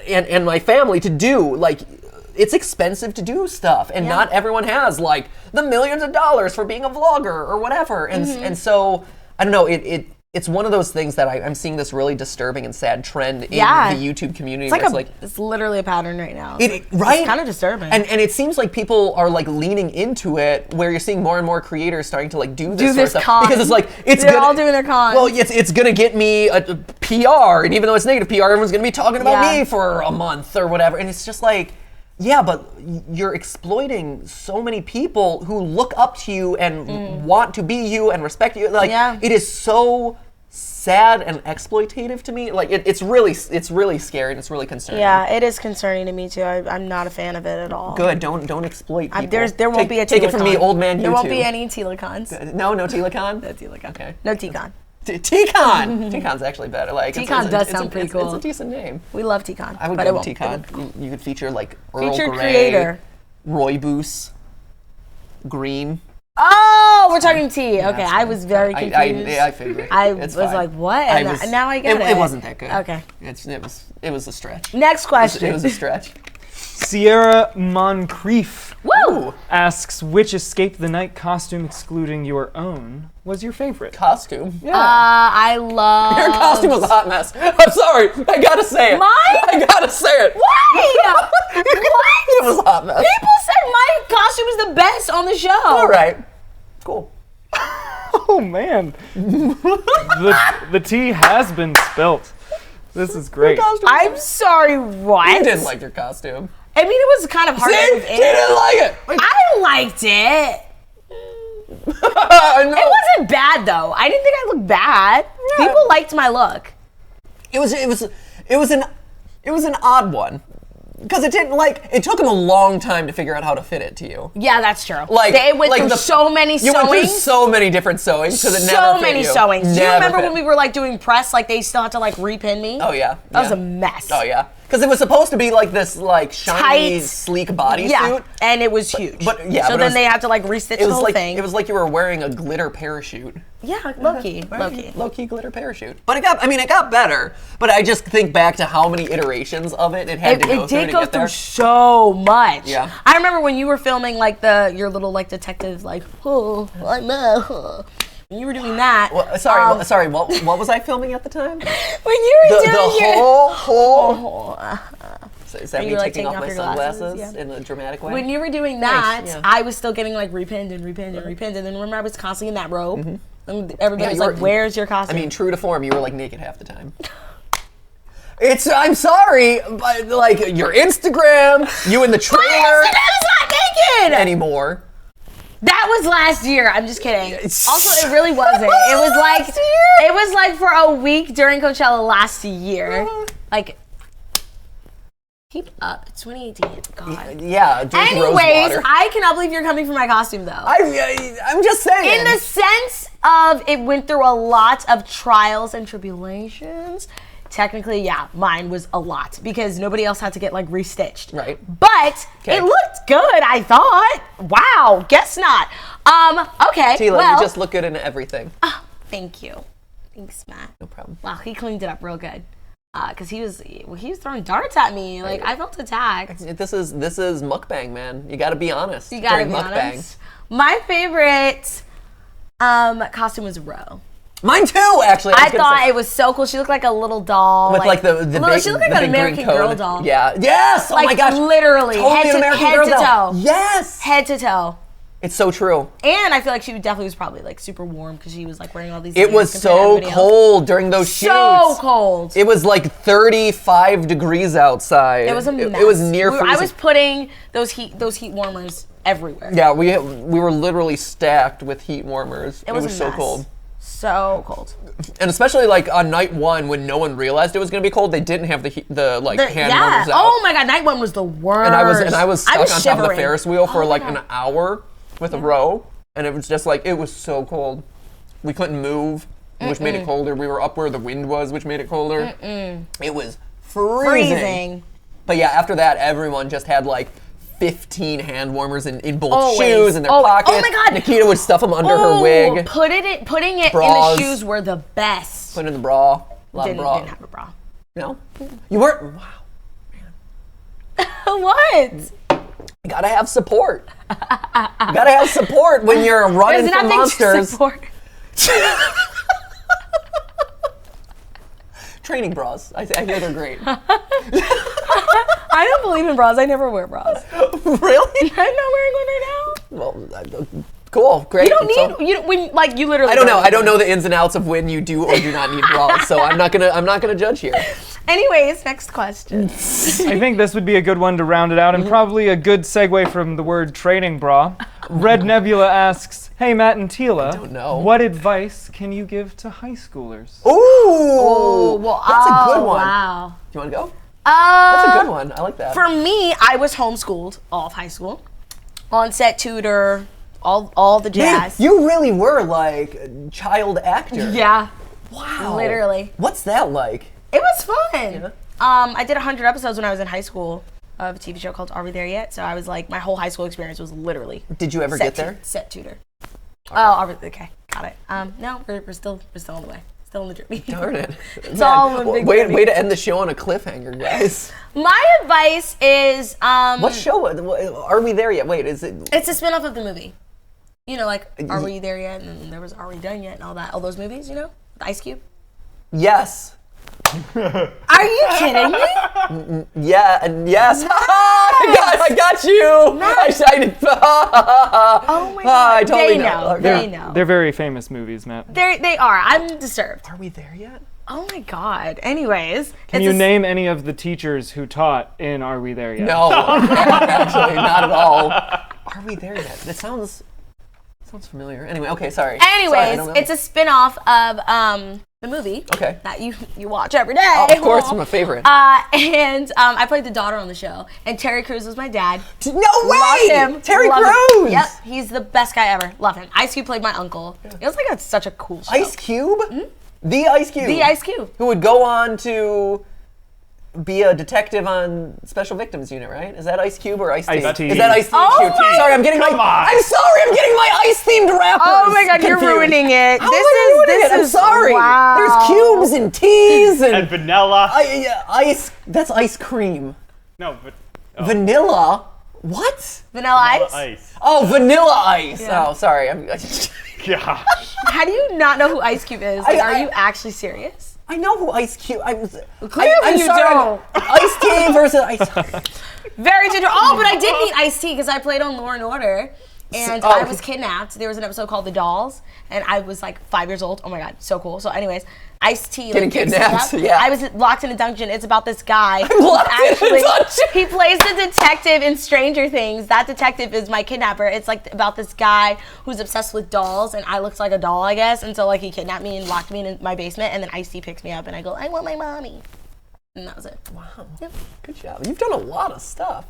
and my family to do. Like, it's expensive to do stuff, and not everyone has like the millions of dollars for being a vlogger or whatever. And so I don't know. It's one of those things that I'm seeing this really disturbing and sad trend in the YouTube community. It's literally a pattern right now. Right? It's kind of disturbing. And it seems like people are like leaning into it, where you're seeing more and more creators starting to like do this sort of stuff. con. Because it's like, They're all doing their con. Well, it's gonna get me a PR, and even though it's negative PR, everyone's gonna be talking about me for a month or whatever. And it's just like, yeah, but you're exploiting so many people who look up to you and want to be you and respect you. Like, it is so sad and exploitative to me. Like, it's really scary and it's really concerning. Yeah, it is concerning to me too. I'm not a fan of it at all. Good. Don't exploit people. There won't be a Take it from me, old man YouTube. There won't be any Teala cons. No Teala con? No Teala con. Okay. No T-con. T-con! T-con's actually better. Like, T-con does sound pretty cool. It's a decent name. We love T-con. I would go with T-con. You could feature like Earl Featured Grey, creator. Rooibos, Green. Oh, we're talking tea. Okay, that's I fine. was very confused. I figured. I It's was fine. like, what? And now I get it. It wasn't that good. Okay. It was a stretch. Next question. It was a stretch. Sierra Moncrief Woo! asks, which Escape the Night costume, excluding your own, was your favorite? Costume. Yeah. I love. Your costume was a hot mess. I'm sorry. I gotta say it. Mine? I gotta say it. Why? What? It was a hot mess. People said my costume was the best on the show. All right. Cool. Oh man, the tea has been spilt. This is great. I'm sorry, what? You didn't like your costume. I mean, it was kind of hard See? to move She in. didn't like it. I liked it. I know. It wasn't bad though. I didn't think I looked bad. People liked my look. It was an odd one. Because it took him a long time to figure out how to fit it to you. Yeah, that's true. Like, they went through so many You went through sewings. so many different sewings because it never So fit many you. sewings. Do you Never remember fit. when we were like doing press, like they still had to like repin me? Oh yeah. That was a mess. Oh yeah. Because it was supposed to be like this like shiny, Tight. sleek bodysuit. Yeah, and it was huge. but so it then was- they had to like restitch It the was whole like thing. it was like you were wearing a glitter parachute. Yeah, low-key. Low-key glitter parachute. But it got better. But I just think back to how many iterations of it had to go It through did to go get through there. so much. Yeah. I remember when you were filming like your little like detective like, oh, I know. When you were doing that. Well, sorry. What was I filming at the time? When you were The doing your whole. So is that you me were, like, taking off my taking off your glasses? sunglasses Yeah. in a dramatic way? When you were doing that, Nice, yeah. I was still getting like repinned, and then remember I was constantly in that robe. And everybody Yeah, was you like, were- "Where's your costume?" I mean, true to form, you were like naked half the time. I'm sorry, but like your Instagram, you in the trailer Instagram is not naked anymore. That was last year. I'm just kidding. Also, it really wasn't. It was like for a week during Coachella last year. Like, keep up. It's 2018. God. Yeah. Drink rose Anyways, water. I cannot believe you're coming for my costume though. I'm just saying. In the sense of it went through a lot of trials and tribulations. Technically, yeah, mine was a lot because nobody else had to get like restitched. Right. But it looked good, I thought. Wow, guess not. Okay. Teala, well, you just look good in everything. thank you. Thanks, Matt. No problem. Wow, he cleaned it up real good. Cause he was throwing darts at me. Like I felt attacked. This is mukbang, man. You got to be honest. You gotta during be mukbang. honest. My favorite costume was Ro. Mine too, actually. I thought it was so cool. She looked like a little doll. with like the big, she looked like the an big American green Girl coat. doll. Yeah. Yes. Oh Like my gosh. literally, Totally head an to American head Girl to doll. toe. Yes. Head to toe. It's so true. And I feel like she definitely was probably like super warm because she was like wearing all these. It was layers compared to so everybody else. cold during those shoots. So cold. It was like 35 degrees outside. It was a mess. It was near freezing. I was putting those heat warmers everywhere. Yeah, we were literally stacked with heat warmers. It was a so mess. cold. So cold. And especially like on night one when no one realized it was going to be cold, they didn't have the hand warmers out. Oh my god, night one was the worst. And I was stuck on top of the shivering. Ferris wheel for Oh my like God. an hour with a row, and it was just like it was so cold. We couldn't move. which made it colder. We were up where the wind was, which made it colder. It was freezing. But yeah, after that, everyone just had like 15 hand warmers in both shoes and their pockets. Oh my God. Nikita would stuff them under her wig. Putting it Bras. in the shoes were the best. Put it in the bra. Didn't have a bra. No? You weren't? Wow. What? You gotta have support. You gotta have support when you're running from monsters. Support. Training bras. I hear they're great. I don't believe in bras. I never wear bras. Really? I'm not wearing one right now. Well, cool, great. You don't need you literally. I don't know. I don't know the ins and outs of when you do or do not need bras, so I'm not gonna judge here. Anyways, next question. I think this would be a good one to round it out, and probably a good segue from the word training bra. Red Nebula asks, "Hey Matt and Teala, don't know. What advice can you give to high schoolers?" Ooh, Well, that's a good one. Wow. Do you want to go? That's a good one. I like that. For me, I was homeschooled all of high school, on-set tutor, all the jazz. Man, you really were like a child actor. Yeah. Wow. Literally. What's that like? It was fun. Yeah. I did 100 episodes when I was in high school of a TV show called Are We There Yet? So I was like, my whole high school experience was literally. Did you ever get there? Set tutor. Okay, got it. No, we're still on the way. Still on the journey. Darn it. It's all one big journey. Way to end the show on a cliffhanger, guys. My advice is What show? Are we there yet? Wait, is it? it's a spin-off of the movie. You know, like Are We There Yet? And then there was Are We Done Yet? And all those movies, you know? With Ice Cube. Yes. Are you kidding me? Yeah, and yes. I got you. Oh my God. I totally They know. They know. They're very famous movies, Matt. They are. I'm disturbed. Are we there yet? Oh my God. Anyways. Can you name any of the teachers who taught in Are We There Yet? No, actually, not at all. Are we there yet? That sounds familiar. Anyway, okay, sorry. Anyways, it's a spin-off of the movie that you watch every day. Oh, of course, I'm a favorite. And I played the daughter on the show, and Terry Crews was my dad. No way! Love him. Terry Love Crews! Him. Yep, he's the best guy ever. Love him. Ice Cube played my uncle. It was like such a cool show. Ice Cube? Mm-hmm. The Ice Cube? The Ice Cube. Who would go on to be a detective on Special Victims Unit, right? Is that Ice Cube or Ice-T? Ice-T. Is that Ice-T? Oh my- Sorry, I'm getting I'm sorry, I'm getting my ice-themed rappers. Oh my God, you're confused. ruining it. How am I ruining it? I'm sorry. Wow. There's cubes and T's and And vanilla. ice. That's ice cream. No, but Vanilla? What? Vanilla Ice? ice. Oh, Vanilla Ice. Yeah. Oh, sorry. Gosh. How do you not know who Ice Cube is? Like, are you actually serious? I know who Ice Cube. I'm Clearly you don't. Ice-T versus Ice. Very ginger. Oh, but I did meet Ice-T because I played on Law and Order. And I was kidnapped. There was an episode called The Dolls, and I was like 5 years old. Oh my God, so cool. So anyways, Ice-T Getting kidnapped, yeah. I was locked in a dungeon. It's about this guy. Locked in a dungeon. He plays the detective in Stranger Things. That detective is my kidnapper. It's like about this guy who's obsessed with dolls, and I looked like a doll, I guess. And so like he kidnapped me and locked me in my basement, and then Ice-T picks me up, and I go, I want my mommy. And that was it. Wow. Yep. Good job. You've done a lot of stuff.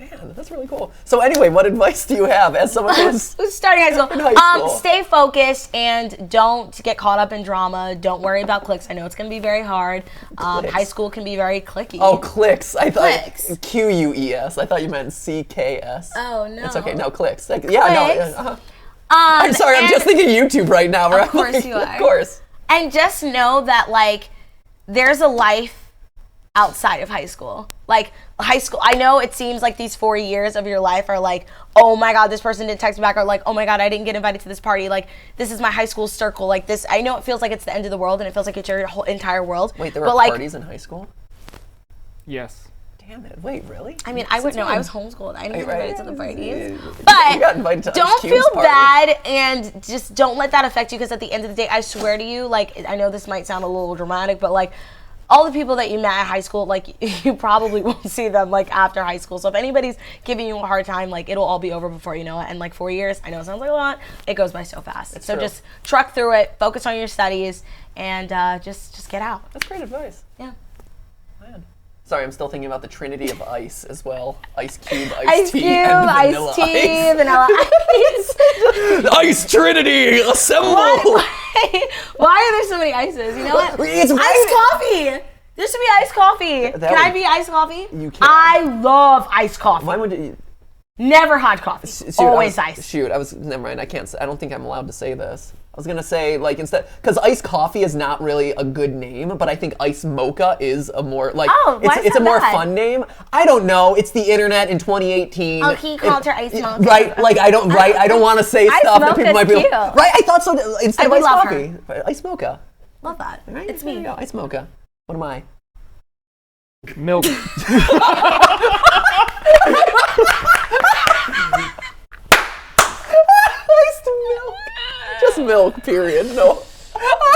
Man, that's really cool. So anyway, what advice do you have as someone who's starting high school? in high school? Stay focused and don't get caught up in drama. Don't worry about clicks. I know it's going to be very hard. High school can be very clicky. Oh, clicks. I thought Clicks. Q-U-E-S. I thought you meant C-K-S. Oh, no. It's okay. No, clicks. Clicks. I'm sorry. I'm just thinking YouTube right now. Of course you are. Of course. And just know that, like, there's a life outside of high school. Like, high school, I know it seems like these 4 years of your life are like, oh my God, this person didn't text me back, or like, oh my God, I didn't get invited to this party. Like, this is my high school circle. Like, this, I know it feels like it's the end of the world, and it feels like it's your whole entire world. Wait, there were but parties in high school? Yes. Damn it. Wait, really? I mean, I would know. I was homeschooled. I didn't get invited to the parties. You got invited But to Ice don't Cube's feel party. bad, and just don't let that affect you, because at the end of the day, I swear to you, like, I know this might sound a little dramatic, but like, all the people that you met at high school, like, you probably won't see them, like, after high school. So if anybody's giving you a hard time, like, it'll all be over before you know it. And, like, 4 years, I know it sounds like a lot, it goes by so fast. So true. just truck through it, focus on your studies, and just get out. That's great advice. Yeah. Man. Sorry, I'm still thinking about the trinity of ice as well. Ice cube, Ice tea, cube, and vanilla iced tea, vanilla ice. Ice trinity, assemble! Why are there so many ices? You know what? It's Iced coffee. There should be iced coffee. Can I be iced coffee? You can. I love iced coffee. Why would you? Never hot coffee. Always ice. Never mind. I can't. I don't think I'm allowed to say this. I was gonna say like instead, because iced coffee is not really a good name, but I think iced mocha is a more like it's a more fun name. I don't know. It's the internet in 2018. Oh, he called her iced mocha. Right? Like I don't want to say stuff that people might be. Cute. Right? I thought so. Instead of iced coffee, iced mocha. Love that. Right? It's me. There you go. Iced mocha. What am I? Milk. Iced milk. Just milk, period. No.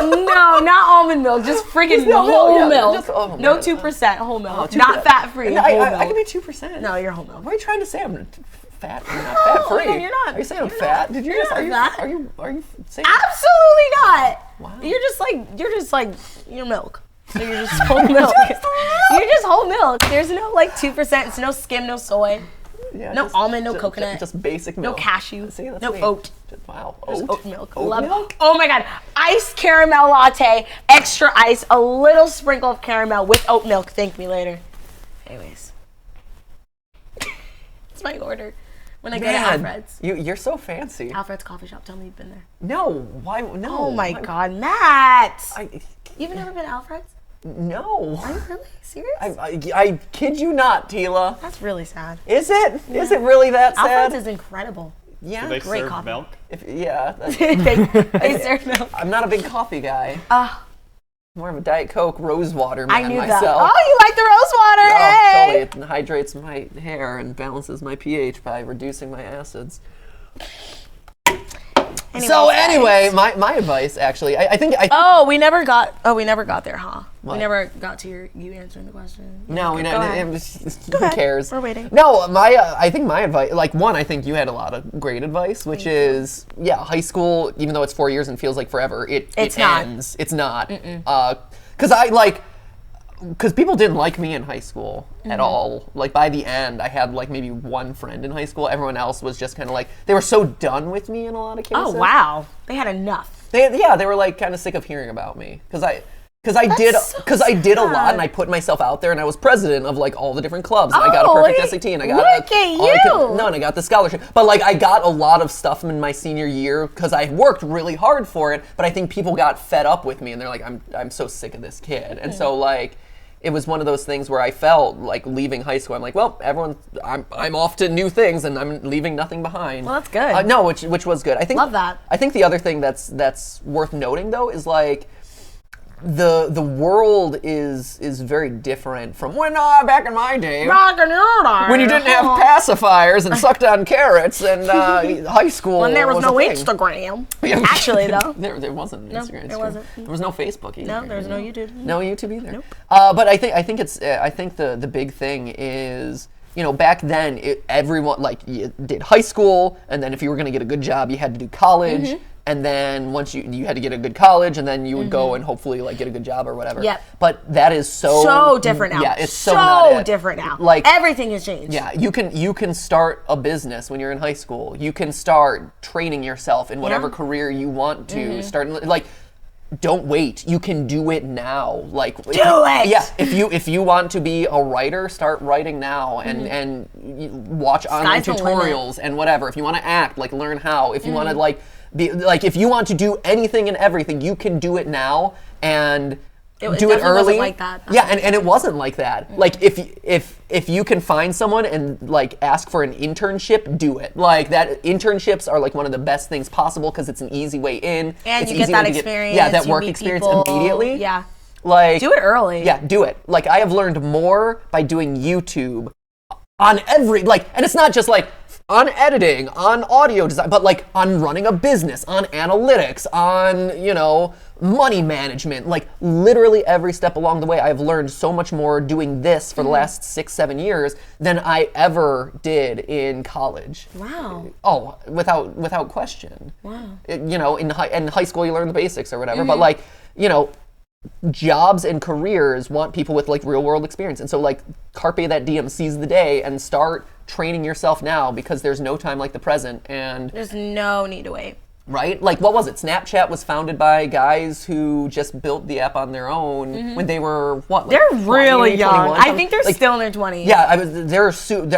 No, not almond milk. Just freaking whole milk. No 2% whole milk. Not fat-free. I can be 2%. No, you're whole milk. What are you trying to say? I'm fat. I'm not fat-free. No, you're not. Are you saying I'm fat? Did you just? Are you saying? Absolutely not. Wow. You're just like you're milk. So you're just whole milk. You're just whole milk. There's no like 2%. It's no skim, no soy. Yeah, no almond, no coconut. Just basic milk. No cashew. See, that's no me. oat. Wow. Just oat milk. Oat Love milk? Oh my god. Iced caramel latte, extra ice, a little sprinkle of caramel with oat milk. Thank me later. Anyways. It's my order when I go to Alfred's. You're so fancy. Alfred's coffee shop. Tell me you've been there. No. Why? No. Oh my god, Matt. You've never been to Alfred's? No. Are you really serious? I kid you not, Teala. That's really sad. Is it? Yeah. Is it really that sad? Alfred's is incredible. Yeah. Do they Great serve coffee. milk? They serve milk. I'm not a big coffee guy. More of a Diet Coke, rose water man I knew myself. that. Oh, you like the rose water? Hey! Totally. It hydrates my hair and balances my pH by reducing my acids. Anyway, my advice actually, I think. We never got there, huh? What? We never got to you answering the question. No, we never. Who cares? We're waiting. No, I think my advice, like one, I think you had a lot of great advice, which is high school. Even though it's 4 years and feels like forever, it ends. It's not. Because people didn't like me in high school at all. Like by the end, I had like maybe one friend in high school. Everyone else was just kind of like, they were so done with me in a lot of cases. Oh wow, they had enough. They were like kind of sick of hearing about me because I did a lot and I put myself out there and I was president of like all the different clubs and I got a perfect SAT and I got and I got the scholarship. But like I got a lot of stuff in my senior year because I worked really hard for it. But I think people got fed up with me and they're like, I'm so sick of this kid. And so like. It was one of those things where I felt like leaving high school. I'm like, well, I'm off to new things, and I'm leaving nothing behind. Well, that's good. No, which was good. I think. Love that. I think the other thing that's worth noting though is like. The world is very different from when back in my day when you didn't have pacifiers and sucked on carrots and high school when there was no a thing. Instagram. Actually though there wasn't Instagram. There wasn't. There was no Facebook either. No, there was no YouTube. No YouTube either. Nope. But I think the big thing is back then everyone like you did high school and then if you were going to get a good job you had to do college. Mm-hmm. And then once you had to get a good college, and then you would go and hopefully like get a good job or whatever. Yep. But that is so different now. Yeah, it's so not it. Different now. Like everything has changed. Yeah, you can start a business when you're in high school. You can start training yourself in whatever career you want to start. Like, don't wait. You can do it now. Like do it. Yeah. If you want to be a writer, start writing now and watch online tutorials and whatever. If you want to act, like learn how. If you want to like. If you want to do anything and everything, you can do it now and do it early. Wasn't like that. Yeah, and it wasn't like that. Mm-hmm. Like if you can find someone and like ask for an internship, do it. Like that internships are like one of the best things possible because it's an easy way in. And you get that experience. That work experience immediately. Yeah. Like do it early. Yeah, do it. Like I have learned more by doing YouTube on every and it's not just like on editing, on audio design, but like on running a business, on analytics, on, money management, like literally every step along the way, I've learned so much more doing this for the last 6-7 years than I ever did in college. Wow. Oh, without question. Wow. In high school you learn the basics or whatever, but like, jobs and careers want people with like real world experience. And so like carpe that diem, seize the day and start training yourself now, because there's no time like the present. And there's no need to wait. Right? Like, what was it? Snapchat was founded by guys who just built the app on their own when they were, what? Like they're really 20, young. 21, I think they're like, still in their 20s. Yeah, I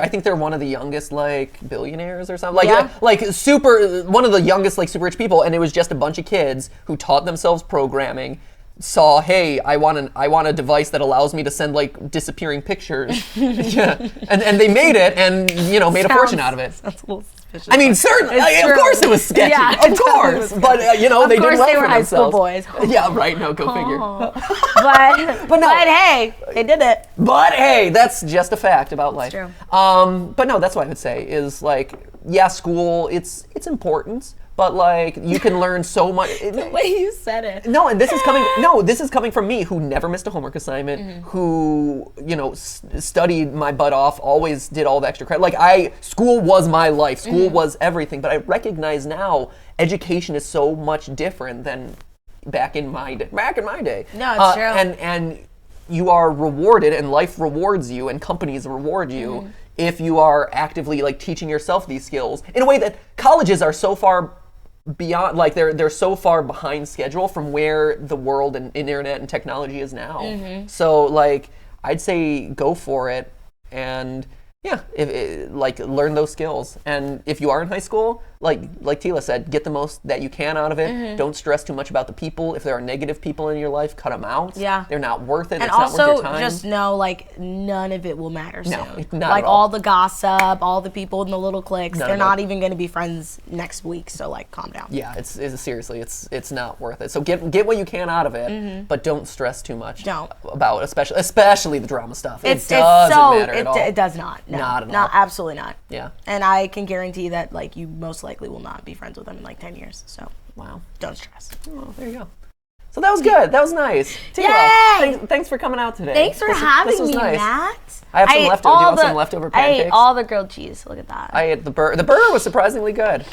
think they're one of the youngest, like, billionaires or something. Like, one of the youngest, like, super rich people. And it was just a bunch of kids who taught themselves programming, saw, hey, I want a device that allows me to send, like, disappearing pictures. Yeah. And they made it and, made a fortune out of it. That's a little suspicious. I mean, certainly, of course it was sketchy. Yeah, of course. But, they did well for themselves. Of course they were high school boys. Yeah, right. No, go figure. But hey, they did it. But hey, that's just a fact about life. True. But no, that's what I would say is like, yeah, school, it's important, but like you can learn so much. The way you said it. No, and this is coming from me, who never missed a homework assignment, who studied my butt off, always did all the extra credit. Like school was my life, school was everything. But I recognize now, education is so much different than back in my day. No, it's true. And you are rewarded, and life rewards you, and companies reward you if you are actively like teaching yourself these skills in a way that colleges are so far beyond, like they're so far behind schedule from where the world and internet and technology is now. So like I'd say go for it, and yeah, like learn those skills. And if you are in high school, like Teala said, get the most that you can out of it. Don't stress too much about the people. If there are negative people in your life, cut them out. Yeah. They're not worth it. And it's not worth your also, time. just know, like, none of it will matter soon. Not like at all. all the gossip, all the people in the little cliques, None they're of it. not even going to be friends next week. So, like, calm down. Yeah, it's seriously, it's not worth it. So get what you can out of it, but don't stress too much. Don't. About especially the drama stuff. It does not. No, Not at all. Absolutely not. Yeah. And I can guarantee that, like, you most likely will not be friends with them in like 10 years. So Wow. don't stress. Oh, there you go. So that was good. That was nice. Yay! Teala, thanks for coming out today. Thanks for having was me, nice. Matt. I have some leftover. Do you want some leftover pancakes? I ate all the grilled cheese. Look at that. I ate the burger. The burger was surprisingly good.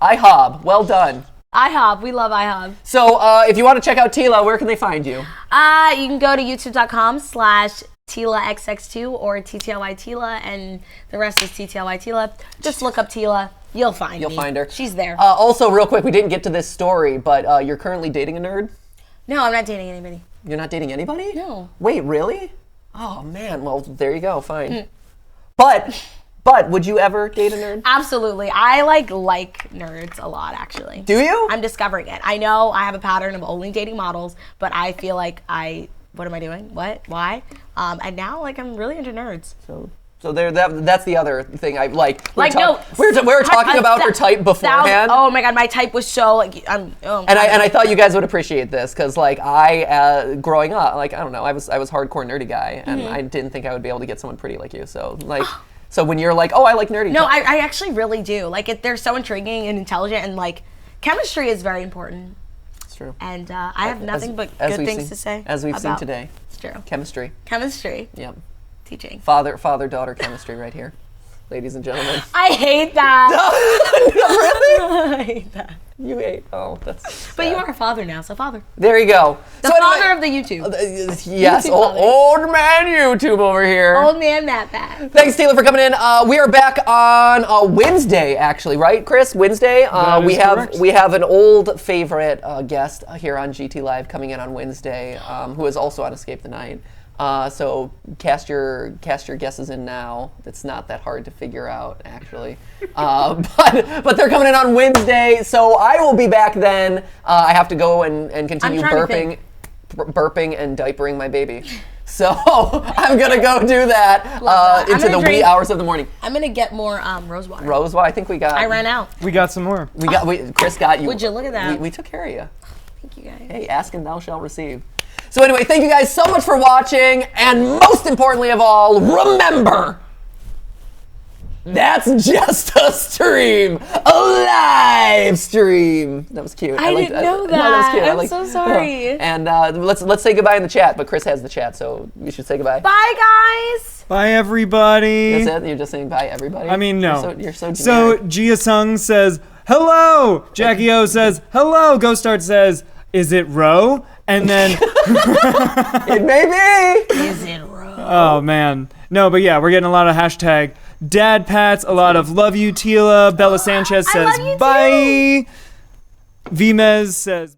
IHOP, well done. IHOP. We love IHOP. So if you want to check out Teala, where can they find you? You can go to youtube.com/TealaXX2 or TTLY Teala, and the rest is TTLY Teala. Just look up Teala. You'll find her. She's there. Also, real quick, we didn't get to this story, but you're currently dating a nerd? No, I'm not dating anybody. You're not dating anybody? No. Wait, really? Oh, man. Well, there you go. Fine. But would you ever date a nerd? Absolutely. I like nerds a lot, actually. Do you? I'm discovering it. I know I have a pattern of only dating models, but I feel like what am I doing? What? Why? And now, like, I'm really into nerds. So that's the other thing I like. We were no, talking about her type beforehand. Oh my god, my type was so like I thought you guys would appreciate this because like growing up, like I don't know, I was hardcore nerdy guy, and I didn't think I would be able to get someone pretty like you. So like. So when you're like, oh, I like nerdy. No, I actually really do. Like, they're so intriguing and intelligent, and like, chemistry is very important. It's true. And I have nothing but good things to say. As we've seen today. It's true. Chemistry. Yep. Teaching. Father-daughter chemistry right here, ladies and gentlemen. I hate that. No, really? I hate that. You hate. Oh, that's. But you are a father now, so father. There you go. The father of the YouTube. Yes, YouTube old man YouTube over here. Old man Matt back. Thanks, Teala, for coming in. We are back on Wednesday, actually, right, Chris? Wednesday. We have an old favorite guest here on GTLive coming in on Wednesday, who is also on Escape the Night. So cast your guesses in now. It's not that hard to figure out, actually. But they're coming in on Wednesday, so I will be back then. I have to go and continue burping and diapering my baby. So I'm gonna go do that into the wee hours of the morning. I'm gonna get more rose water. Rose water. I think we got. I ran out. We got some more. Chris got you. Would you look at that? We took care of you. Thank you guys. Hey, ask and thou shalt receive. So anyway, thank you guys so much for watching, and most importantly of all, remember, that's just a stream, a live stream. That was cute. I didn't know that. No, that was cute. I'm so sorry. And let's say goodbye in the chat, but Chris has the chat, so you should say goodbye. Bye, guys. Bye, everybody. That's it? You're just saying bye, everybody? I mean, no. You're so generic. So Gia Sung says, hello. Jackie O says, hello. Ghostart says, is it Ro? And then, It may be. Is it Rose? oh man. No, but yeah, we're getting a lot of hashtag dad pats, a lot of love you, Teala. Bella Sanchez says love you too. bye. Vimez says